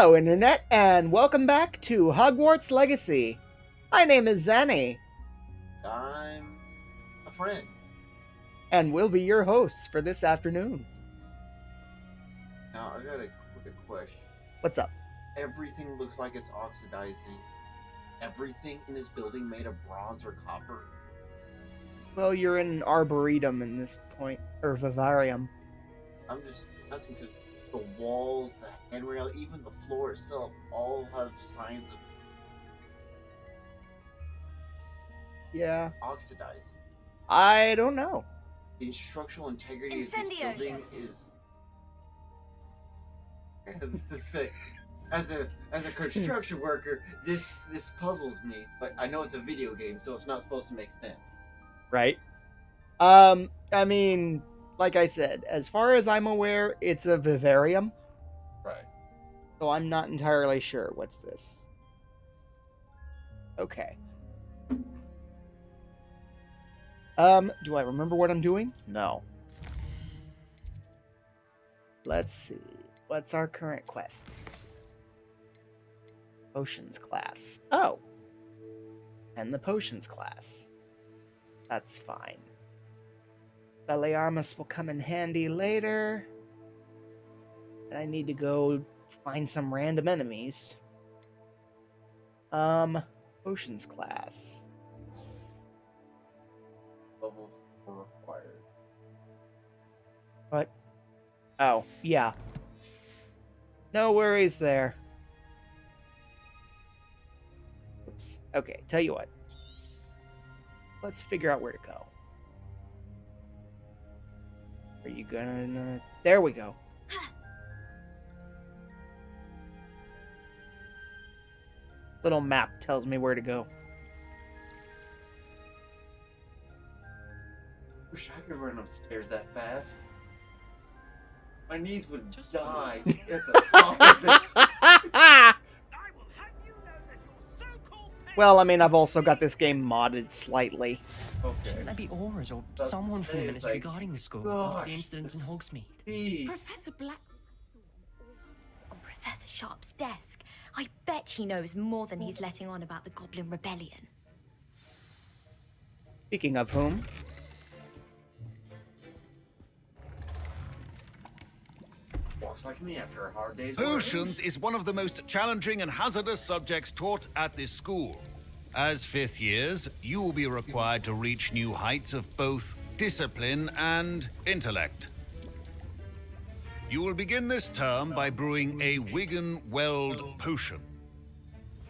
Hello, Internet, and welcome back to Hogwarts Legacy. My name is Zenny, I'm a friend. and we'll be your hosts for this afternoon. Now, I got a quick question. What's up? Everything looks like it's oxidizing. Everything in this building made of bronze or copper. Well, you're in an arboretum in this point, or vivarium. I'm just asking because the walls, the handrail, even the floor itself all have signs of Yeah. oxidizing. I don't know. The structural integrity of this Incendio. building is... As a construction worker, this puzzles me. But I know it's a video game, so it's not supposed to make sense. Right? I mean, like I said, as far as I'm aware, it's a vivarium, Right. so I'm not entirely sure. What's this? Okay. Do I remember what I'm doing? No. Let's see. What's our current quests? Potions class. Oh. And the potions class. That's fine. Belliarmus will come in handy later. And I need to go find some random enemies. Potions class. Level 4 required. What? Oh, yeah. No worries there. Oops. Okay, tell you what. Let's figure out where to go. Are you gonna... There we go. Little map tells me where to go. Wish I could run upstairs that fast. My knees would Just die at the thought of it. I will have you know that your so-called Well, I mean, I've also got this game modded slightly. Okay. Maybe Auras or That's someone from the it's ministry like, guarding the school gosh, after the incident in this- Hogsmeade. Please. Professor Black on Professor Sharp's desk. I bet he knows more than he's letting on about the Goblin Rebellion. Speaking of whom, Walks like me after a hard day's work. Potions is one of the most challenging and hazardous subjects taught at this school. As fifth years, you will be required to reach new heights of both discipline and intellect. You will begin this term by brewing a Wigan-Weld potion.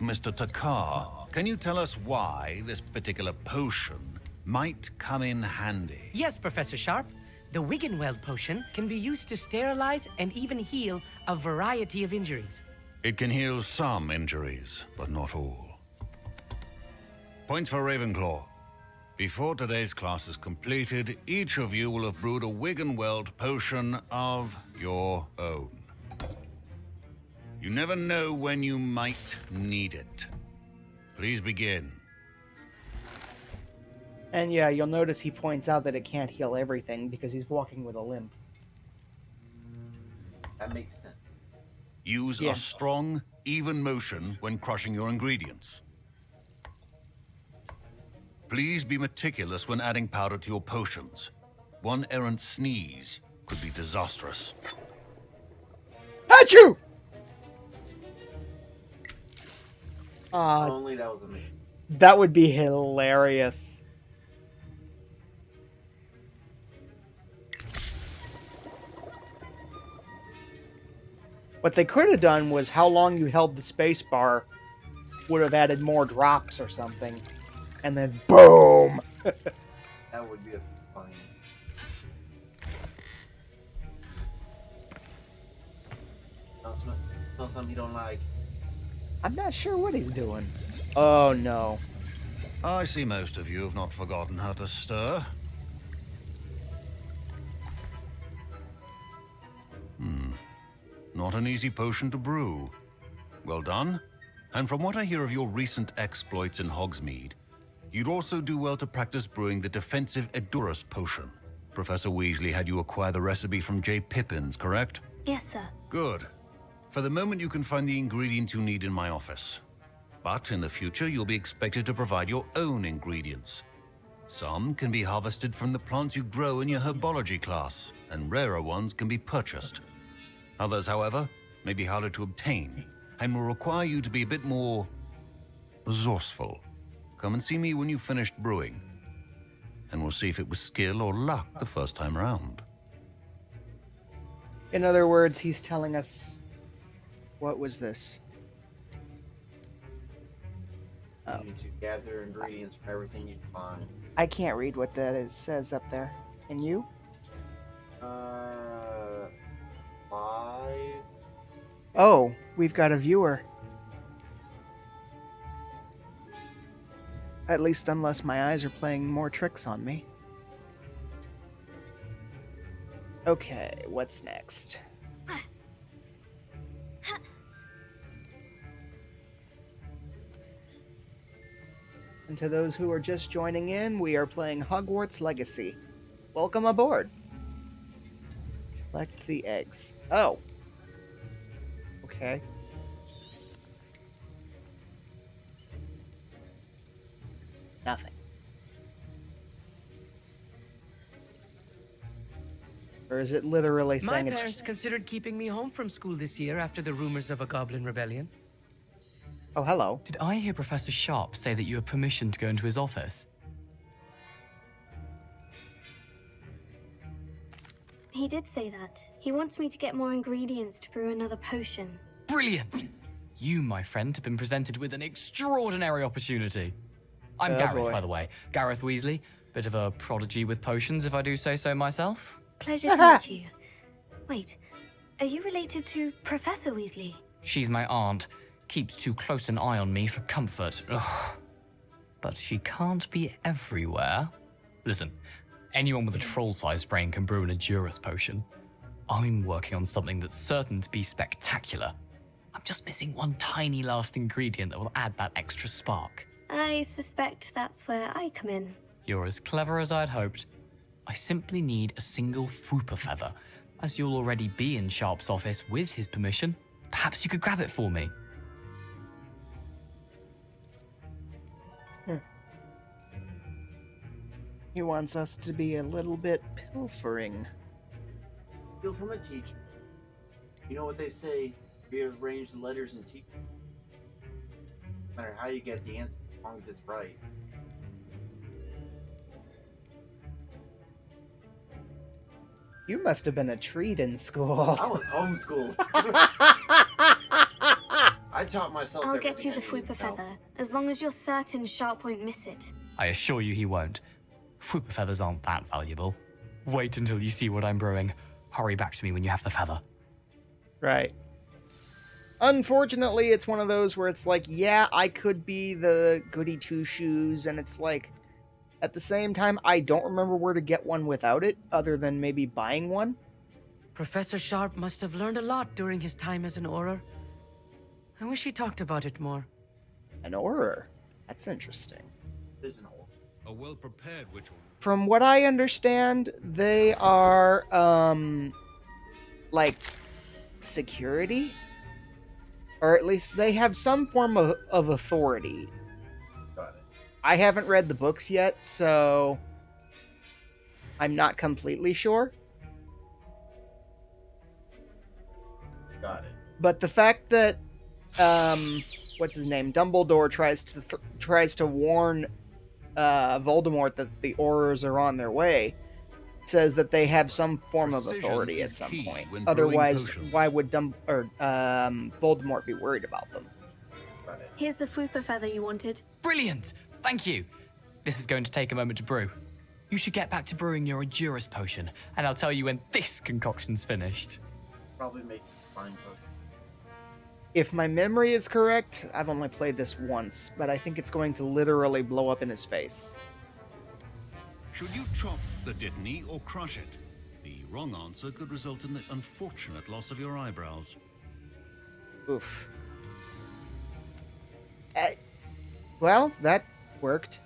Mr. Takar, can you tell us why this particular potion might come in handy? Yes, Professor Sharp. The Wiggenweld potion can be used to sterilize and even heal a variety of injuries. It can heal some injuries, but not all. Points for Ravenclaw. Before today's class is completed, each of you will have brewed a Wiggenweld potion of your own. You never know when you might need it. Please begin. and yeah, you'll notice he points out that it can't heal everything because he's walking with a limp. That makes sense. Use Yeah. a strong, even motion when crushing your ingredients. Please be meticulous when adding powder to your potions. One errant sneeze could be disastrous. Achoo! Only that was amazing. That would be hilarious. What they could have done was how long you held the space bar would have added more drops or something. And then boom! That would be a funny. Tell something you don't like. I'm not sure what he's doing. Oh no. I see most of you have not forgotten how to stir. Not an easy potion to brew. Well done. And from what I hear of your recent exploits in Hogsmeade, you'd also do well to practice brewing the defensive Edurus potion. Professor Weasley had you acquire the recipe from J. Pippins, correct? Yes, sir. Good. For the moment, you can find the ingredients you need in my office. But in the future, you'll be expected to provide your own ingredients. Some can be harvested from the plants you grow in your herbology class, and rarer ones can be purchased. Others, however, may be harder to obtain, and will require you to be a bit more resourceful. Come and see me when you've finished brewing, and we'll see if it was skill or luck the first time round. In other words, he's telling us... What was this? You need to gather ingredients from everything you find. I can't read what that is, says up there. Can you? 5. Oh, we've got a viewer. At least unless my eyes are playing more tricks on me. Okay, what's next? And to those who are just joining in, we are playing Hogwarts Legacy. Welcome aboard. Collect the eggs. Oh. Okay. Nothing. Or is it literally My saying parents it's... considered keeping me home from school this year after the rumors of a goblin rebellion. Oh, hello. Did I hear Professor Sharp say that you have permission to go into his office? He did say that. He wants me to get more ingredients to brew another potion. Brilliant! You, my friend, have been presented with an extraordinary opportunity. I'm Oh, Gareth, boy. by the way. Gareth Weasley. Bit of a prodigy with potions, if I do say so myself. Pleasure to meet you. Wait, are you related to Professor Weasley? She's my aunt. Keeps too close an eye on me for comfort. Ugh. But she can't be everywhere. Listen, anyone with a troll-sized brain can brew an Adurus potion. I'm working on something that's certain to be spectacular. I'm just missing one tiny last ingredient that will add that extra spark. I suspect that's where I come in. You're as clever as I'd hoped. I simply need a single Fooper feather. As you'll already be in Sharp's office with his permission, perhaps you could grab it for me. He wants us to be a little bit pilfering. Steal from a teacher. You know what they say? Rearrange the letters and teach. No matter how you get the answer, as long as it's right. You must have been a treat in school. I was homeschooled. I taught myself. I'll get you everything the I needed Fooper to know. feather, as long as you're certain Sharp won't miss it. I assure you he won't. Fooper feathers aren't that valuable. Wait until you see what I'm brewing. Hurry back to me when you have the feather. Right. Unfortunately, it's one of those where it's like, yeah, I could be the goody two-shoes, and it's like, at the same time, I don't remember where to get one without it, other than maybe buying one. Professor Sharp must have learned a lot during his time as an Auror. I wish he talked about it more. An Auror. That's interesting. There's an old. A well-prepared witch. From what I understand, they are, like, security? Or at least they have some form of authority. Got it. I haven't read the books yet, so I'm not completely sure. Got it. But the fact that, what's his name, Dumbledore tries to warn Voldemort that the Aurors are on their way, says that they have some form of Precision authority at is some key point. when brewing Otherwise, potions. why would Voldemort be worried about them? Got it. Here's the Fooper feather you wanted. Brilliant! Thank you! This is going to take a moment to brew. You should get back to brewing your Adurus potion, and I'll tell you when this concoction's finished. Probably make fine potion. If my memory is correct, I've only played this once, but I think it's going to literally blow up in his face. Should you chop the Dittany or crush it? The wrong answer could result in the unfortunate loss of your eyebrows. Oof. Well, that worked.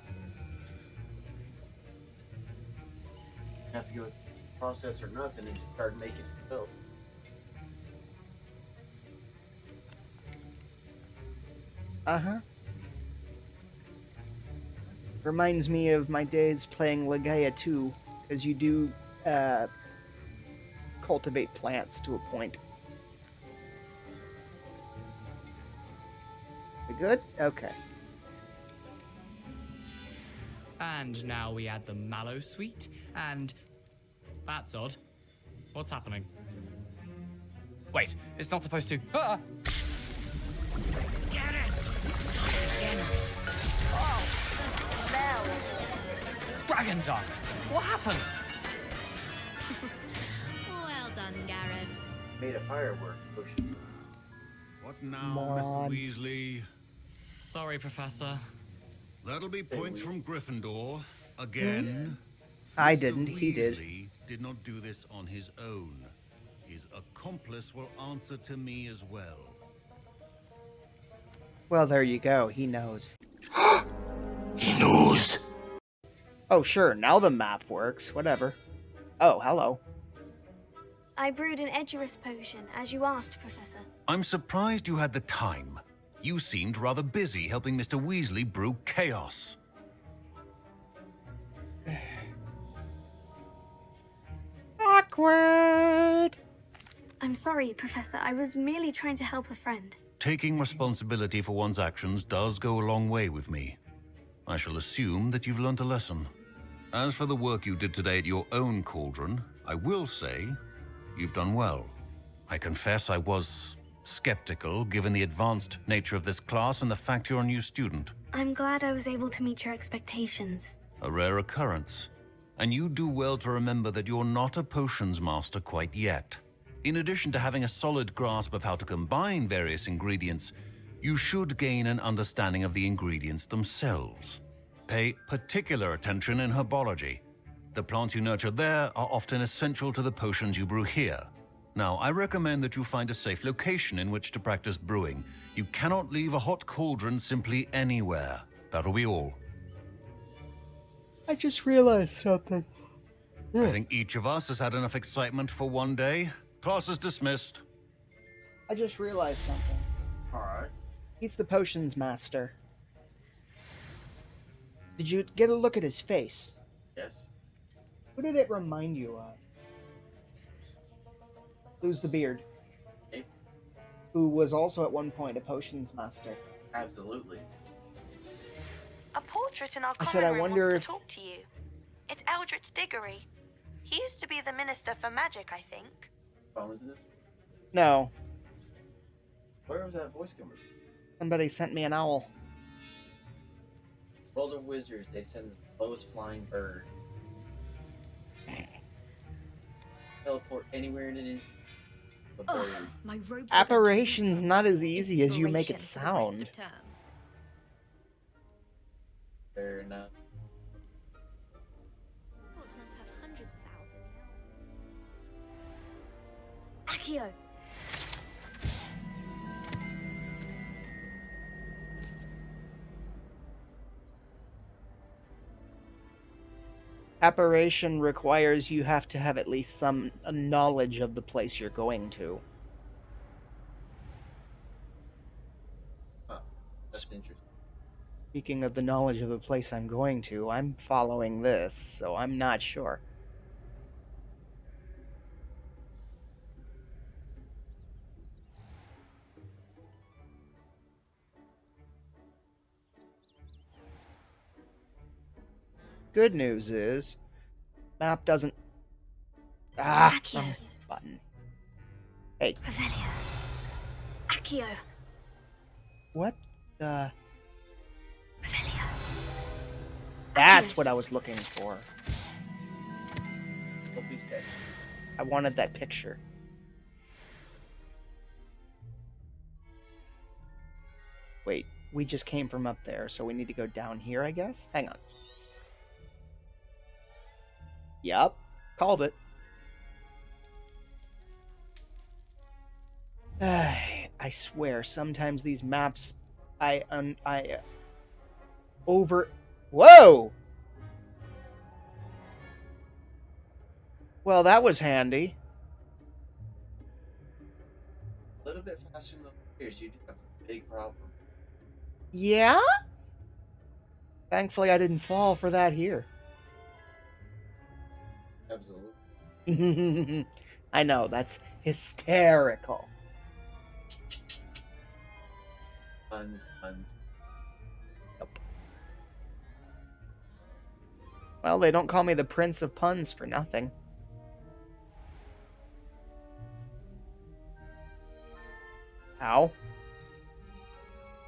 Have to go with the process or nothing and just start making it build. Uh-huh. Reminds me of my days playing Legaia 2, because you do cultivate plants to a point. We good? Okay. And now we add the mallow sweet, and that's odd. What's happening? Wait, it's not supposed to. Ah! Get it! Get it! Oh, the smell! Dragon Dung! What happened? Well done, Gareth. Made a firework potion. What now, Come on. Mr. Weasley? Sorry, Professor. That'll be points from Gryffindor. Again. I Mr. didn't, he did. Weasley did not do this on his own. His accomplice will answer to me as well. Well, there you go. He knows. He knows. Oh, sure. Now the map works. Whatever. Oh, hello. I brewed an Edurus potion, as you asked, Professor. I'm surprised you had the time. You seemed rather busy helping Mr. Weasley brew chaos. Awkward. I'm sorry, Professor. I was merely trying to help a friend. Taking responsibility for one's actions does go a long way with me. I shall assume that you've learnt a lesson. As for the work you did today at your own cauldron, I will say you've done well. I confess I was skeptical given the advanced nature of this class and the fact you're a new student. I'm glad I was able to meet your expectations. A rare occurrence. And you do well to remember that you're not a potions master quite yet. In addition to having a solid grasp of how to combine various ingredients, you should gain an understanding of the ingredients themselves. Pay particular attention in herbology. The plants you nurture there are often essential to the potions you brew here. Now, I recommend that you find a safe location in which to practice brewing. You cannot leave a hot cauldron simply anywhere. That'll be all. I just realized something. I think each of us has had enough excitement for one day. Class is dismissed. I just realized something. Alright. He's the potions master. Did you get a look at his face? Yes. Who did it remind you of? Who's the beard? Ape. Who was also at one point a potions master. Absolutely. A portrait in our I common said, I room wonder wants if- to talk to you. It's Eldritch Diggory. He used to be the Minister for Magic, I think. Phones in this? No, Where was that voice coming from? somebody sent me an owl. World of Wizards, they send the lowest flying bird. Teleport anywhere in an instant. A bird. Ugh, my robes are going to Apparition's need not as some easy as you make it inspiration for the rest sound. of term. Fair enough. Hogwarts must have hundreds of owls in it. Accio! Apparition requires you have to have at least some knowledge of the place you're going to. Huh. That's interesting. Speaking of the knowledge of the place I'm going to, I'm following this, so I'm not sure. Good news is, map doesn't. Ah, Accio. wrong button. Hey, Revelio. Accio. what the? Revelio. That's what I was looking for. Don't be scared. I wanted that picture. Wait, we just came from up there, so we need to go down here, I guess? Hang on. Yup, called it. I swear, sometimes these maps, Whoa! Well, that was handy. A little bit faster than the players, you do have a big problem. Yeah? Thankfully, I didn't fall for that here. Absolutely. I know, that's hysterical. Puns, puns. Nope. Well, they don't call me the Prince of Puns for nothing. Ow.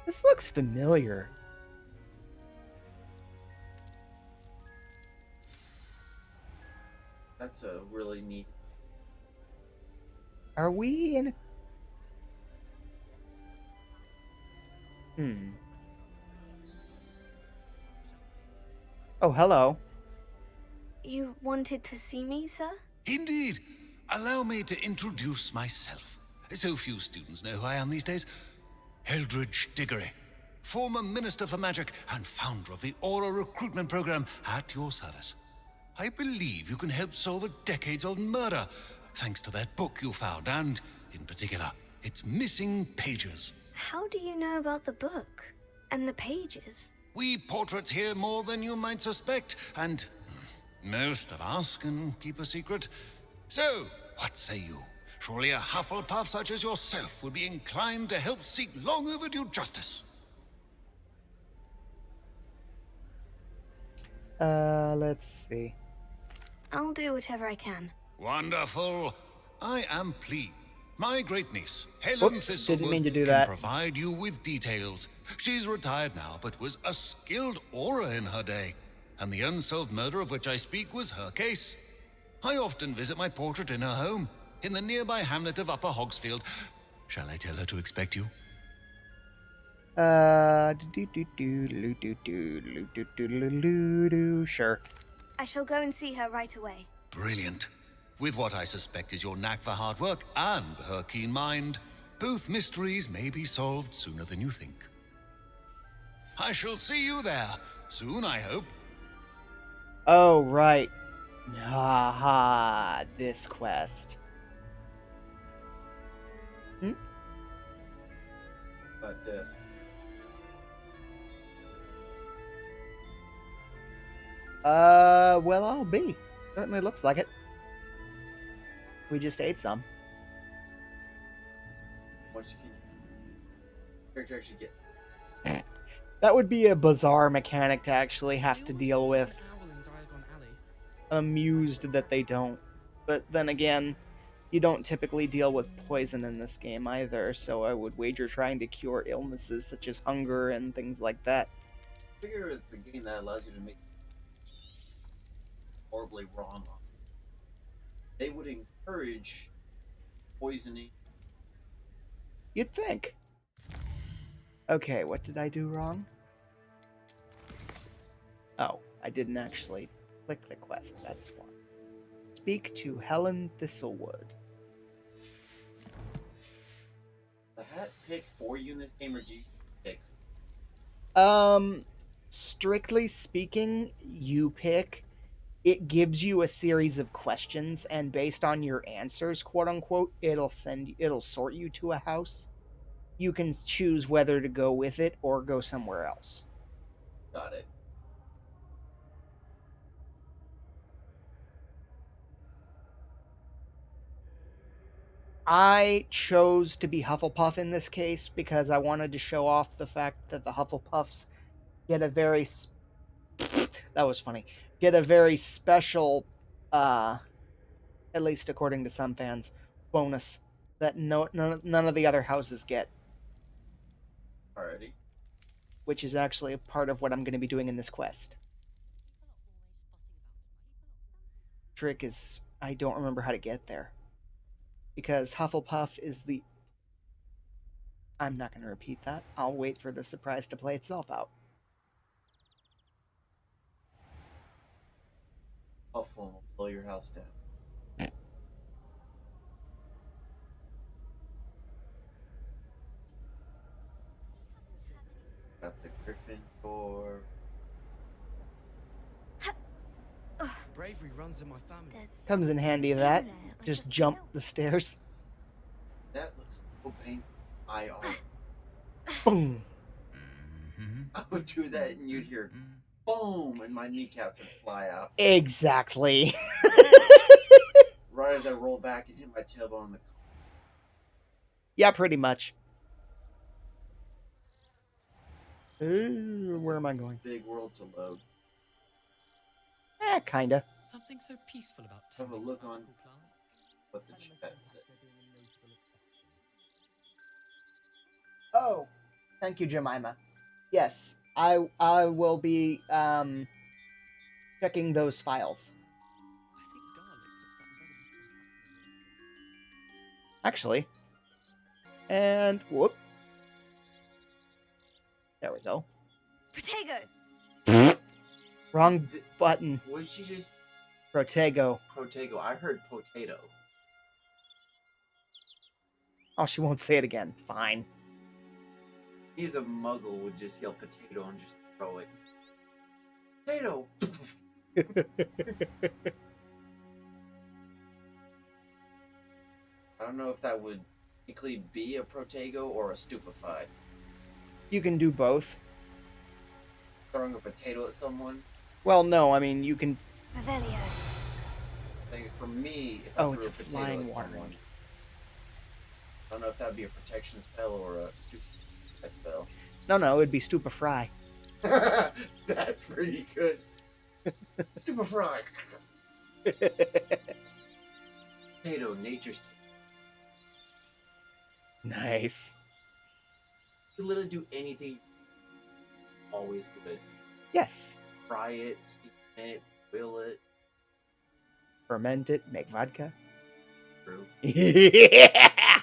This looks familiar. That's a really neat. Are we in... Oh, hello. You wanted to see me, sir? Indeed. Allow me to introduce myself. So few students know who I am these days. Eldridge Diggory, former Minister for Magic and founder of the Aura Recruitment Program, at your service. I believe you can help solve a decades-old murder, thanks to that book you found, and, in particular, its missing pages. How do you know about the book? And the pages? We portraits hear more than you might suspect, and most of us can keep a secret. So, what say you? Surely a Hufflepuff such as yourself would be inclined to help seek long overdue justice. Let's see. I'll do whatever I can. Wonderful. I am pleased. My great niece, Helen Whoops, didn't Thistlewood, mean to do can that. provide you with details. She's retired now, but was a skilled aura in her day. And the unsolved murder of which I speak was her case. I often visit my portrait in her home, in the nearby hamlet of Upper Hogsfield. Shall I tell her to expect you? Sure. I shall go and see her right away. Brilliant. With what I suspect is your knack for hard work and her keen mind, both mysteries may be solved sooner than you think. I shall see you there soon, I hope. Oh, right. Haha, this quest. That desk. Well, I'll be. Certainly looks like it. We just ate some. Once you can, character actually gets. That would be a bizarre mechanic to actually have to deal with. I'm amused that they don't. But then again, you don't typically deal with poison in this game either, so I would wager trying to cure illnesses such as hunger and things like that. I figure it's the game that allows you to make horribly wrong on. They would encourage poisoning. You'd think. Okay, what did I do wrong? Oh, I didn't actually click the quest, that's why. Speak to Helen Thistlewood. The hat pick for you in this game, or do you pick? Strictly speaking, you pick. It gives you a series of questions, and based on your answers, quote unquote, it'll sort you to a house. You can choose whether to go with it or go somewhere else. Got it. I chose to be Hufflepuff in this case because I wanted to show off the fact that the Hufflepuffs get a very that was funny. Get a very special, at least according to some fans, bonus that none of the other houses get, Alrighty. which is actually a part of what I'm going to be doing in this quest. Trick is, I don't remember how to get there. Because Hufflepuff is the... I'm not going to repeat that. I'll wait for the surprise to play itself out. Huffle will blow your house down. Got the Griffin door. Bravery runs in my family. Comes in handy of that. Just jump the stairs. That looks so painful. IR. Boom. I would do that, and you'd hear boom, and my kneecaps would fly out. Exactly. Right as I roll back and hit my tailbone on the. Yeah, pretty much. Ooh, where am I going? Big world to load. Kinda. Something so peaceful about Have a tending look to on tropical plants. what the chat said. Oh, thank you, Jemima. Yes, I will be checking those files. I think garlic puts that relevant contact. Actually. And whoop. There we go. Protego! Wrong button. What did she just? Protego. Protego. I heard potato. Oh, she won't say it again. Fine. He's a muggle would just yell potato and just throw it. Potato. I don't know if that would technically be a protego or a stupefy. You can do both. Throwing a potato at someone. Well, no, I mean, you can... Revelio. Like, for me, if I Oh, threw it's a potato flying at water someone, ninja. I don't know if that would be a protection spell or a stupefy spell. No, it would be stupefy. That's pretty good. Stupefy. Potato, nature's Nice. You literally do anything. Always good. Yes. Fry it, steam it, boil it. Ferment it, make vodka. True. Yeah.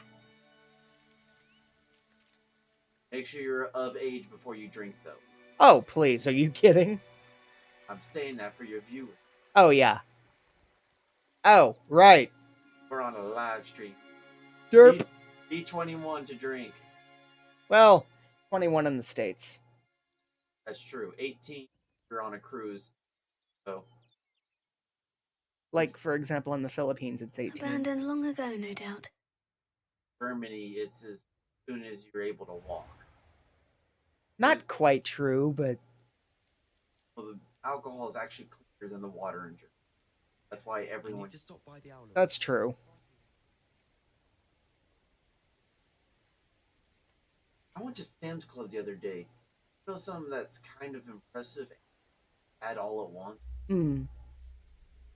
Make sure you're of age before you drink, though. Oh, please, are you kidding? I'm saying that for your viewers. Oh, yeah. Oh, right. We're on a live stream. Derp. Be 21 to drink. Well, 21 in the States. That's true. 18, you're on a cruise. So, Like, for example, in the Philippines, it's 18. Abandoned long ago, no doubt. Germany, it's as soon as you're able to walk. Not quite true, but... Well, the alcohol is actually cleaner than the water in Germany. That's why everyone... to stop by the owl. That's true. I went to Sam's Club the other day. You know something that's kind of impressive? Add all at once. Hmm.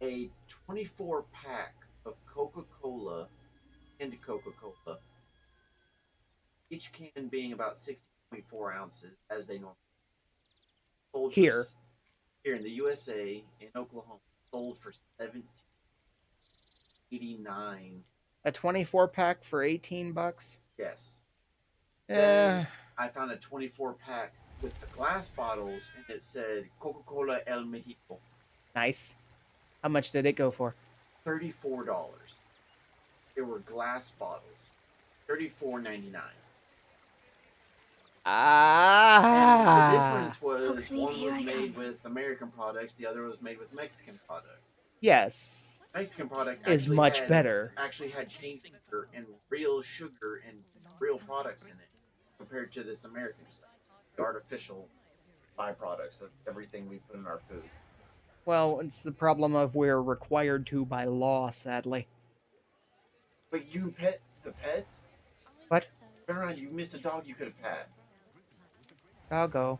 A 24 pack of Coca-Cola and Coca-Cola. Each can being about 60.4 ounces, as they normally sold Here. Here in the USA, in Oklahoma, sold for $17.89. A 24-pack for 18 bucks? Yes. Eh, I found a 24 pack with the glass bottles, and it said Coca-Cola El Mexico. nice. How much did it go for? $34. They were glass bottles. $34.99. And the difference was Hogsmeade, one here was I made come. with American products, the other was made with Mexican products. Yes. Mexican product Is actually much had, better. Actually had cane sugar and real sugar and real products in it, compared to this American stuff, the artificial byproducts of everything we put in our food. Well, it's the problem of we're required to by law, sadly. But you pet the pets? What? Turn around, you missed a dog you could have pet. Doggo.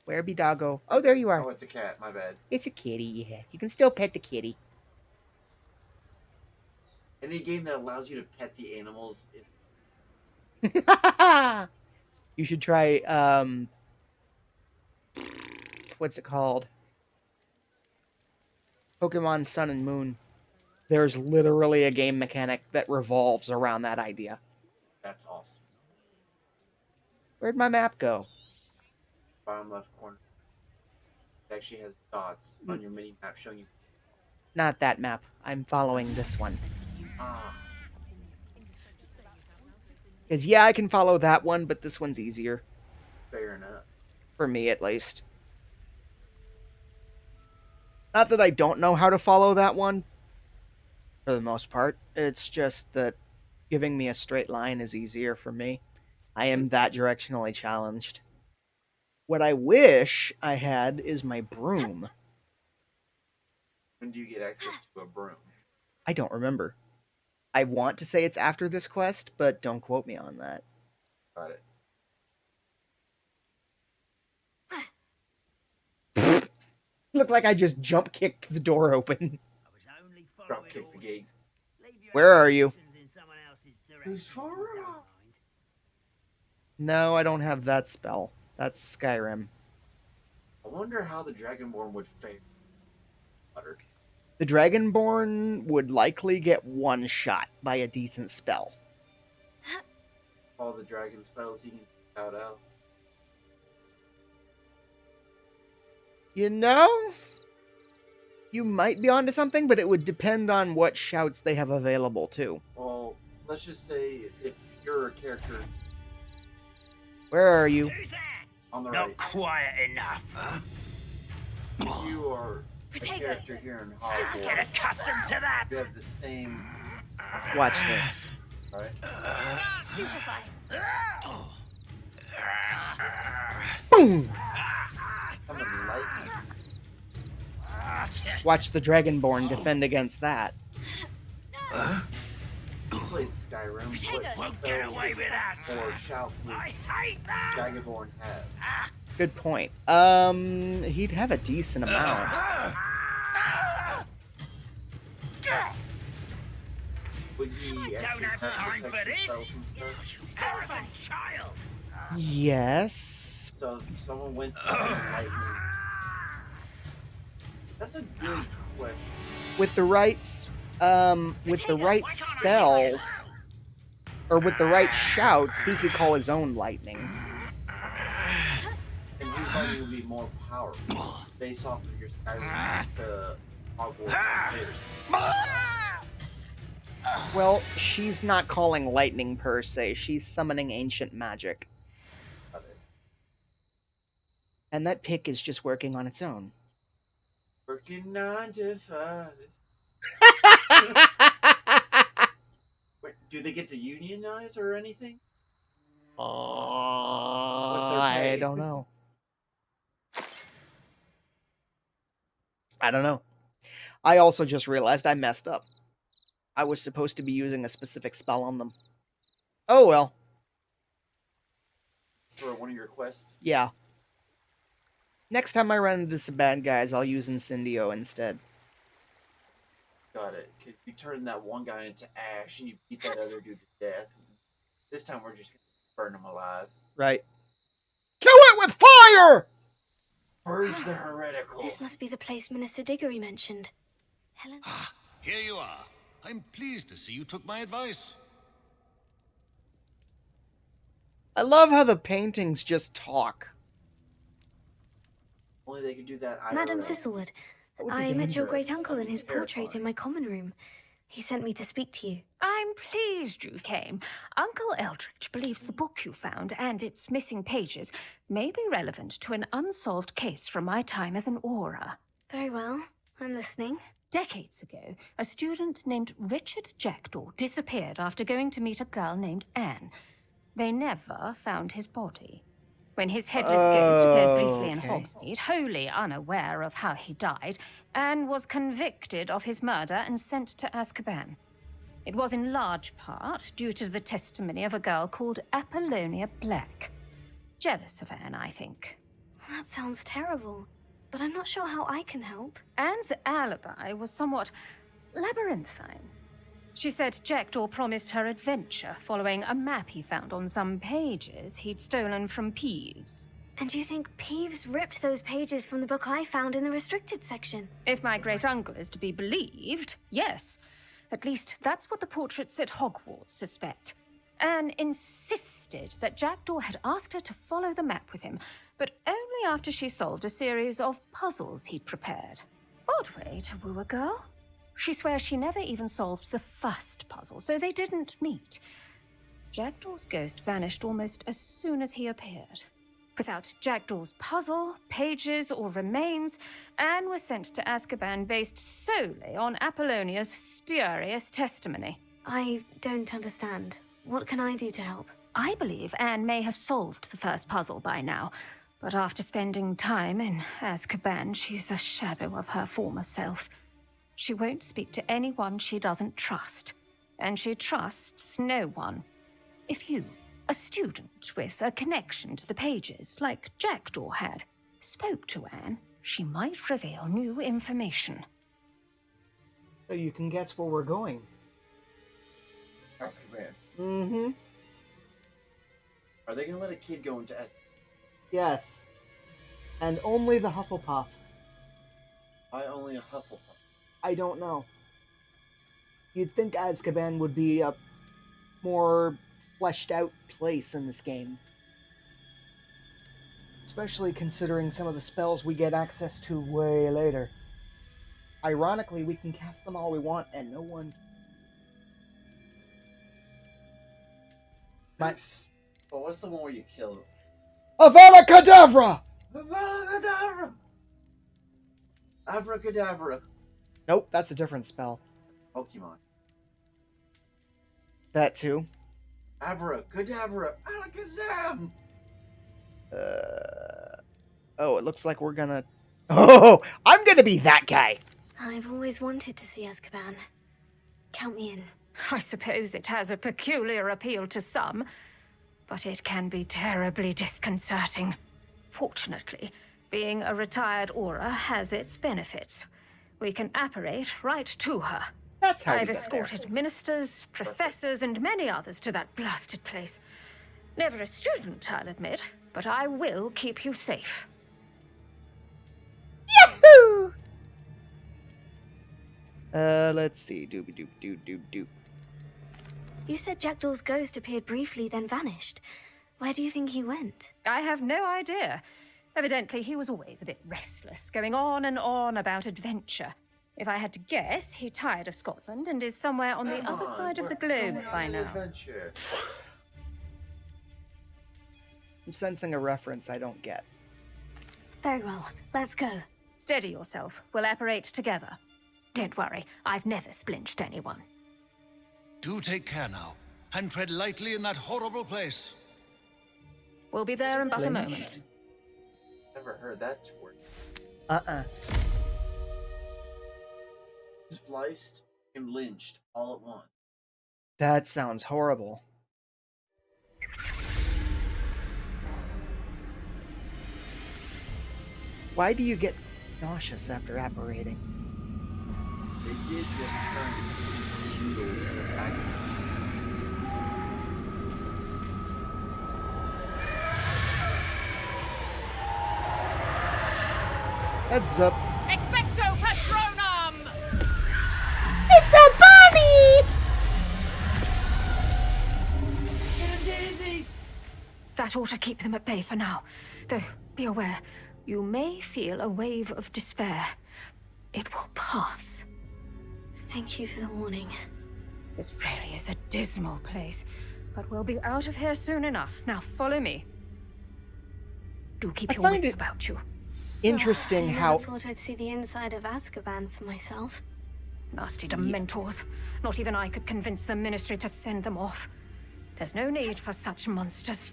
Where be doggo? Oh, there you Oh, are. it's a cat, my bad. It's a kitty, yeah. You can still pet the kitty. Any game that allows you to pet the animals, You should try, what's it called? Pokemon Sun and Moon. There's literally a game mechanic that revolves around that idea. that's awesome. Where'd my map go? Bottom left corner. It actually has dots on your mini map showing you. Not that map. I'm following this one. Ah, Because, yeah, I can follow that one, but this one's easier. fair enough. For me, at least. Not that I don't know how to follow that one, for the most part. It's just that giving me a straight line is easier for me. I am that directionally challenged. What I wish I had is my broom. When do you get access to a broom? I don't remember. I want to say it's after this quest, but don't quote me on that. Got it. Looked like I just jump kicked the door open. Drop kick the gate. Where are you? Who's far off? No, I don't have that spell. That's Skyrim. I wonder how the Dragonborn would fare. Butter. The Dragonborn would likely get one shot by a decent spell. All the dragon spells he can shout out. You know, you might be onto something, but it would depend on what shouts they have available too. Well, let's just say if you're a character Where are you? Who's that? on the Not right, quiet enough, huh? if you are a Protego. character here in Get Hogwarts, accustomed to that. you have the same, Watch this. right? Stupefy. Boom! Kind of lightning. Watch the Dragonborn defend against that. You played Skyrim. What Protego. Won't get away with that. or shouts would I hate that. Dragonborn have? Good point. He'd have a decent amount. Would he I don't actually have time protect for himself this. and stuff? You arrogant child. Yes. So if someone went to lightning. That's a good question. With the right spells, or with the right shouts, he could call his own lightning. And whose lightning would be more powerful based off of your Skyrim to Hogwarts comparison? Well, she's not calling lightning per se. She's summoning ancient magic. Got it. And that pick is just working on its own. Working 9 to 5. Wait, do they get to unionize or anything? What's their I pay? don't know. I don't know. I also just realized I messed up. I was supposed to be using a specific spell on them. Oh well. For one of your quests? Yeah. Next time I run into some bad guys, I'll use Incendio instead. Got it. Because you turned that one guy into ash and you beat that other dude to death. This time we're just going to burn him alive. Right. Kill it with fire! Purge the heretical. This must be the place Minister Diggory mentioned. Helen? Here you are. I'm pleased to see you took my advice. I love how the paintings just talk. Only they could do that IRL. Madam Thistlewood, That would be I met your dangerous. great uncle in That'd be his portrait in terrifying. my common room. He sent me to speak to you. I'm pleased you came. Uncle Eldritch believes the book you found and its missing pages may be relevant to an unsolved case from my time as an aura. Very well. I'm listening. Decades ago, a student named Richard Jackdaw disappeared after going to meet a girl named Anne. They never found his body. When his headless ghost appeared briefly in Okay. Hogsmeade, wholly unaware of how he died, Anne was convicted of his murder and sent to Azkaban. It was in large part due to the testimony of a girl called Apollonia Black. Jealous of Anne, I think. That sounds terrible, but I'm not sure how I can help. Anne's alibi was somewhat labyrinthine. She said Jackdaw promised her adventure following a map he found on some pages he'd stolen from Peeves. And you think Peeves ripped those pages from the book I found in the restricted section? If my great uncle is to be believed, yes. At least that's what the portraits at Hogwarts suspect. Anne insisted that Jackdaw had asked her to follow the map with him, but only after she solved a series of puzzles he'd prepared. Odd way to woo a girl. She swears she never even solved the first puzzle, so they didn't meet. Jackdaw's ghost vanished almost as soon as he appeared. Without Jackdaw's puzzle, pages, or remains, Anne was sent to Azkaban based solely on Apollonia's spurious testimony. I don't understand. What can I do to help? I believe Anne may have solved the first puzzle by now, But after spending time in Azkaban, she's a shadow of her former self. She won't speak to anyone she doesn't trust, and she trusts no one. If you, a student with a connection to the pages, like Jackdaw had, spoke to Anne, she might reveal new information. So you can guess where we're going. Azkaban. Mm-hmm. Are they gonna let a kid go into Azkaban? Yes. And only the Hufflepuff. Why only a Hufflepuff? I don't know. You'd think Azkaban would be a more fleshed out place in this game. Especially considering some of the spells we get access to way later. Ironically, we can cast them all we want and no one... But what's the one where you kill them? Avada Kedavra! Abracadabra! Abracadabra. Nope, that's a different spell. Pokemon. That too. Abracadabra. Alakazam! Oh, it looks like we're gonna... Oh, I'm gonna be that guy! I've always wanted to see Azkaban. Count me in. I suppose it has a peculiar appeal to some, but it can be terribly disconcerting. Fortunately, being a retired Aura has its benefits. We can apparate right to her. That's how I've we get there. escorted ministers, professors, and many others to that blasted place. Never a student, I'll admit, but I will keep you safe. Yahoo! Let's see. Doop. You said Jackdaw's ghost appeared briefly, then vanished. Where do you think he went? I have no idea. Evidently, he was always a bit restless, going on and on about adventure. If I had to guess, he tired of Scotland and is somewhere on the other side of the globe by now. Adventure. I'm sensing a reference I don't get. Very well, let's go. Steady yourself. We'll apparate together. Don't worry, I've never splinched anyone. Do take care now, and tread lightly in that horrible place. We'll be there in but a Splinched? moment. Never heard that word. Spliced and lynched all at once. That sounds horrible. Why do you get nauseous after apparating? They did just turn into noodles in the back. Heads up. Expecto Patronum! It's a bunny! Get him, Daisy! That ought to keep them at bay for now. Though, be aware, you may feel a wave of despair. It will pass. Thank you for the warning. This really is a dismal place, but we'll be out of here soon enough. Now follow me. Do keep I your find wits it about you. Interesting I how... never thought I'd see the inside of Azkaban for myself. Nasty Dementors. Not even I could convince the Ministry to send them off. There's no need for such monsters.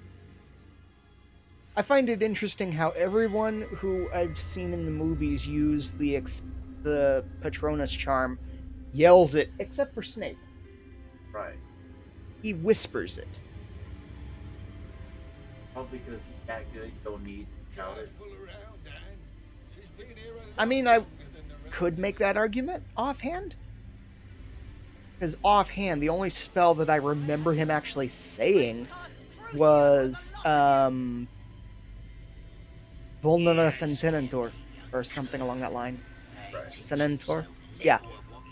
I find it interesting how everyone who I've seen in the movies use the Patronus charm yells it, except for Snape. Right. He whispers it. Probably because he's that good, you don't need to shout it. I mean, I could make that argument offhand. Because offhand, the only spell that I remember him actually saying was, Vulnera Sententor, or something along that line. Right. Senentor? Yeah.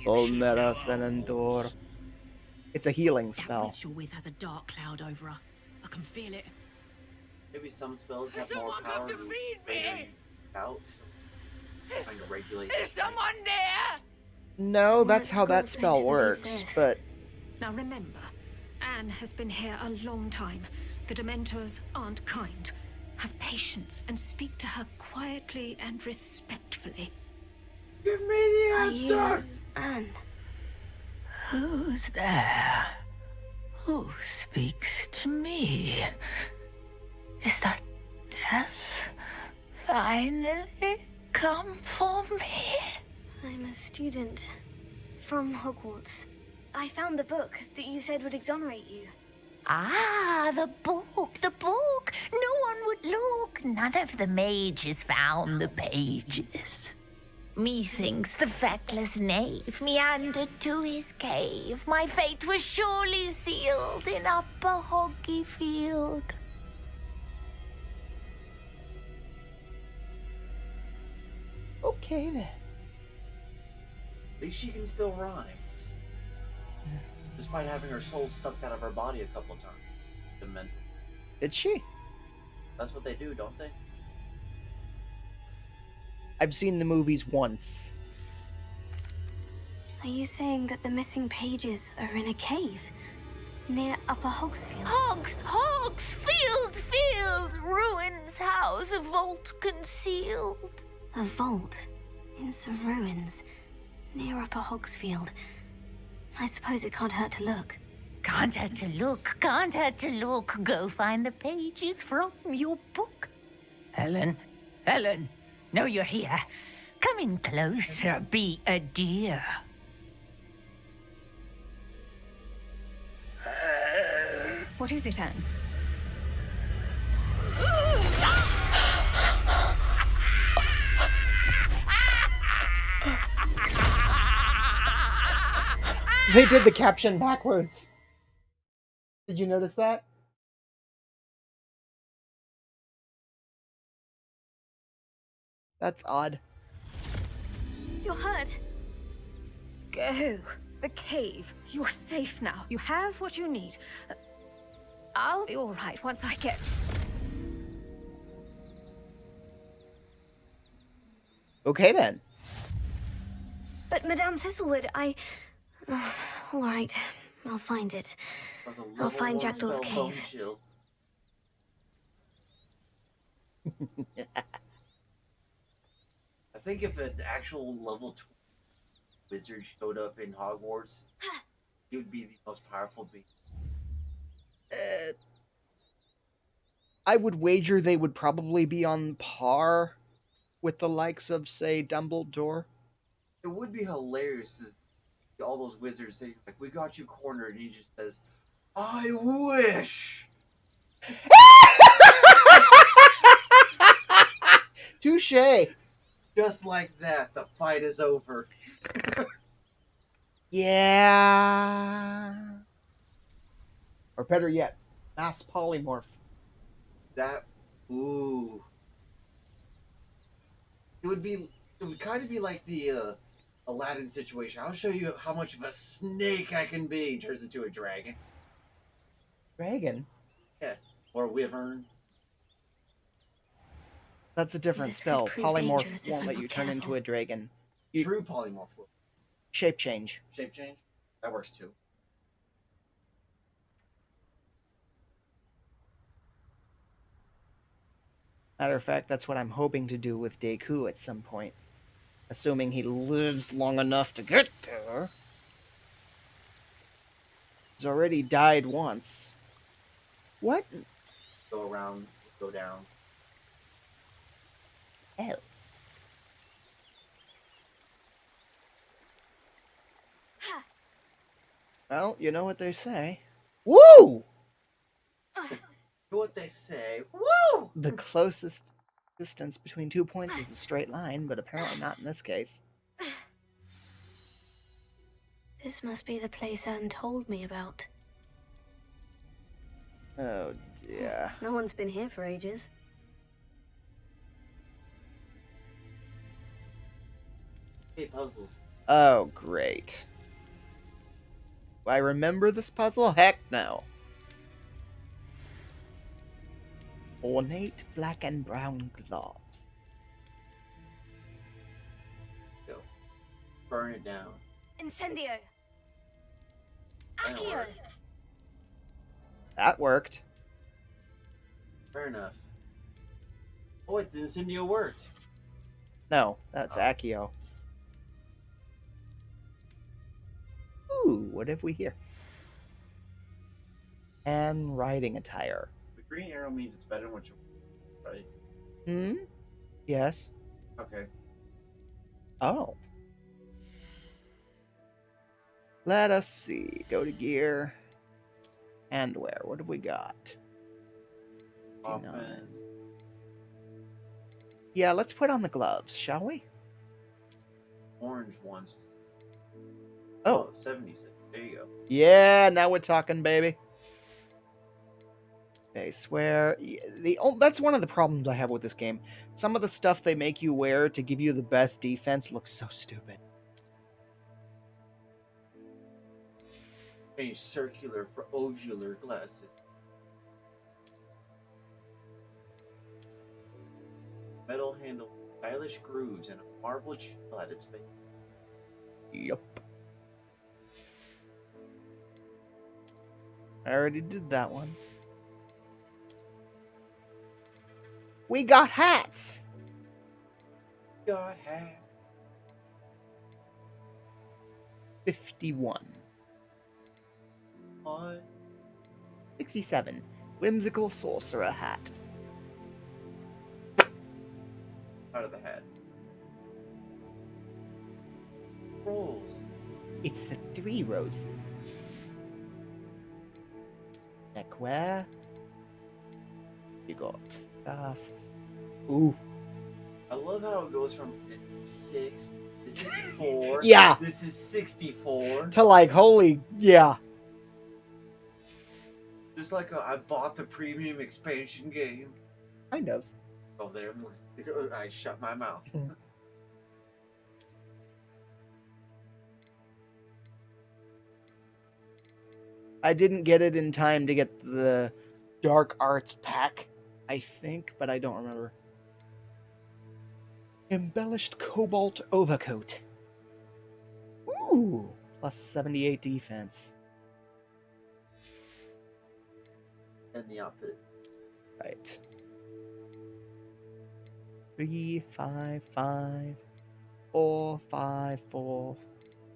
Vulnera Senentor. It's a healing spell. That witch you're with has a dark cloud over her. I can feel it. Maybe some spells have more power to feed out, so trying to regulate. Is someone there? No, that's Well, how that school's spell meant to believe works, this. but Now remember, Anne has been here a long time. The Dementors aren't kind. Have patience and speak to her quietly and respectfully. Give me the Are answers! you Anne? Who's there? Who speaks to me? Is that death? finally come for me? I'm a student from Hogwarts. I found the book that you said would exonerate you. Ah, the book, the book. No one would look. None of the mages found the pages. Methinks the feckless knave meandered to his cave. My fate was surely sealed in Upper Hoggyfield. Okay then. At least she can still rhyme. Despite having her soul sucked out of her body a couple times. Demented. Did she? That's what they do, don't they? I've seen the movies once. Are you saying that the missing pages are in a cave near Upper Hogsfield? Hogsfield, ruins house, a vault concealed. A vault in some ruins near Upper Hogsfield. I suppose it can't hurt to look. Can't hurt to look, can't hurt to look. Go find the pages from your book. Helen, know you're here. Come in closer, be a dear. What is it, Anne? They did the caption backwards. Did you notice that? That's odd. You're hurt. Go. The cave. You're safe now. You have what you need. I'll be all right once I get... Okay then. But Madame Thistlewood, all right, I'll find it. That was a I'll level find 1 Jackdaw's spell, Bone cave. Shield. I think if an actual level 2 wizard showed up in Hogwarts, he would be the most powerful being. I would wager they would probably be on par with the likes of, say, Dumbledore. It would be hilarious to see all those wizards say, like, we got you cornered, and he just says, I wish! Touche! Just like that, the fight is over. Yeah. Or better yet, mass polymorph. That, ooh. It would kind of be like the Aladdin situation. I'll show you how much of a snake I can be. Turns into a dragon. Dragon? Yeah. Or a wyvern. That's a different This could spell. prove Polymorph dangerous if won't I'm let not you turn into careful. a dragon. True polymorph will. Shape change. Shape change? That works too. Matter of fact, that's what I'm hoping to do with Deku at some point. Assuming he lives long enough to get there. He's already died once. What? Go around, go down. Oh. Well, you know what they say. Woo! What they say. Woo! The closest distance between 2 points is a straight line, but apparently not in this case. This must be the place Anne told me about. Oh dear. No one's been here for ages. Hey, puzzles. Oh, great. Do I remember this puzzle? Heck no. Ornate black and brown gloves. Go. Burn it down. Incendio. That'll Accio. work. That worked. Fair enough. Oh, it Incendio worked. No, that's Accio. Ooh, what have we here? And riding attire. The green arrow means it's better than what you right? Hmm? Yes. Okay. Oh. Let us see. Go to gear. And where? What have we got? 59. Offense. Yeah, let's put on the gloves, shall we? Orange ones. Oh. 76. There you go. Yeah, now we're talking, baby. They swear. That's one of the problems I have with this game. Some of the stuff they make you wear to give you the best defense looks so stupid. Change circular for ovular glasses. Metal handle, stylish grooves, and a marble shell at its base. Yup. I already did that one. We got hats. God hat. 51. What? 67. Whimsical sorcerer hat. Out of the hat. Rolls. It's the 3 roses. Neckwear. You got stuff. Ooh. I love how it goes from this is 6, this is 4, Yeah. this is 64. To like, holy, yeah. Just like I bought the premium expansion game. Kind of. Oh, there. I shut my mouth. I didn't get it in time to get the Dark Arts pack, I think, but I don't remember. Embellished Cobalt Overcoat. Ooh! Plus 78 defense. And the outfit is. Right. 3, 5, 5, 4, 5, 4,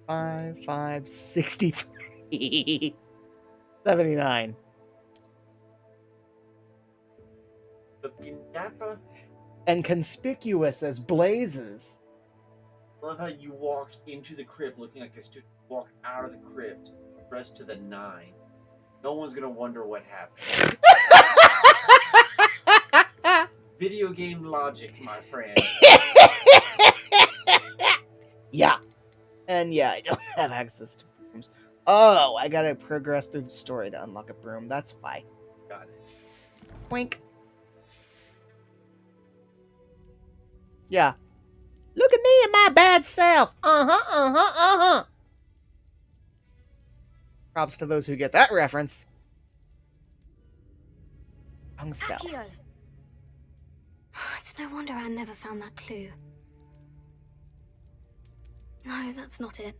5, 5, 63. 79. Looking dapper. And conspicuous as blazes. I love how you walk into the crypt looking like a student. Walk out of the crypt dressed to the 9. No one's gonna wonder what happened. Video game logic, my friend. Yeah. And yeah, I don't have access to brooms. Oh, I gotta progress through the story to unlock a broom. That's why. Got it. Wink. Yeah. Look at me and my bad self. Uh-huh. Props to those who get that reference. Tongue spell. Accio. It's no wonder Anne never found that clue. No, that's not it.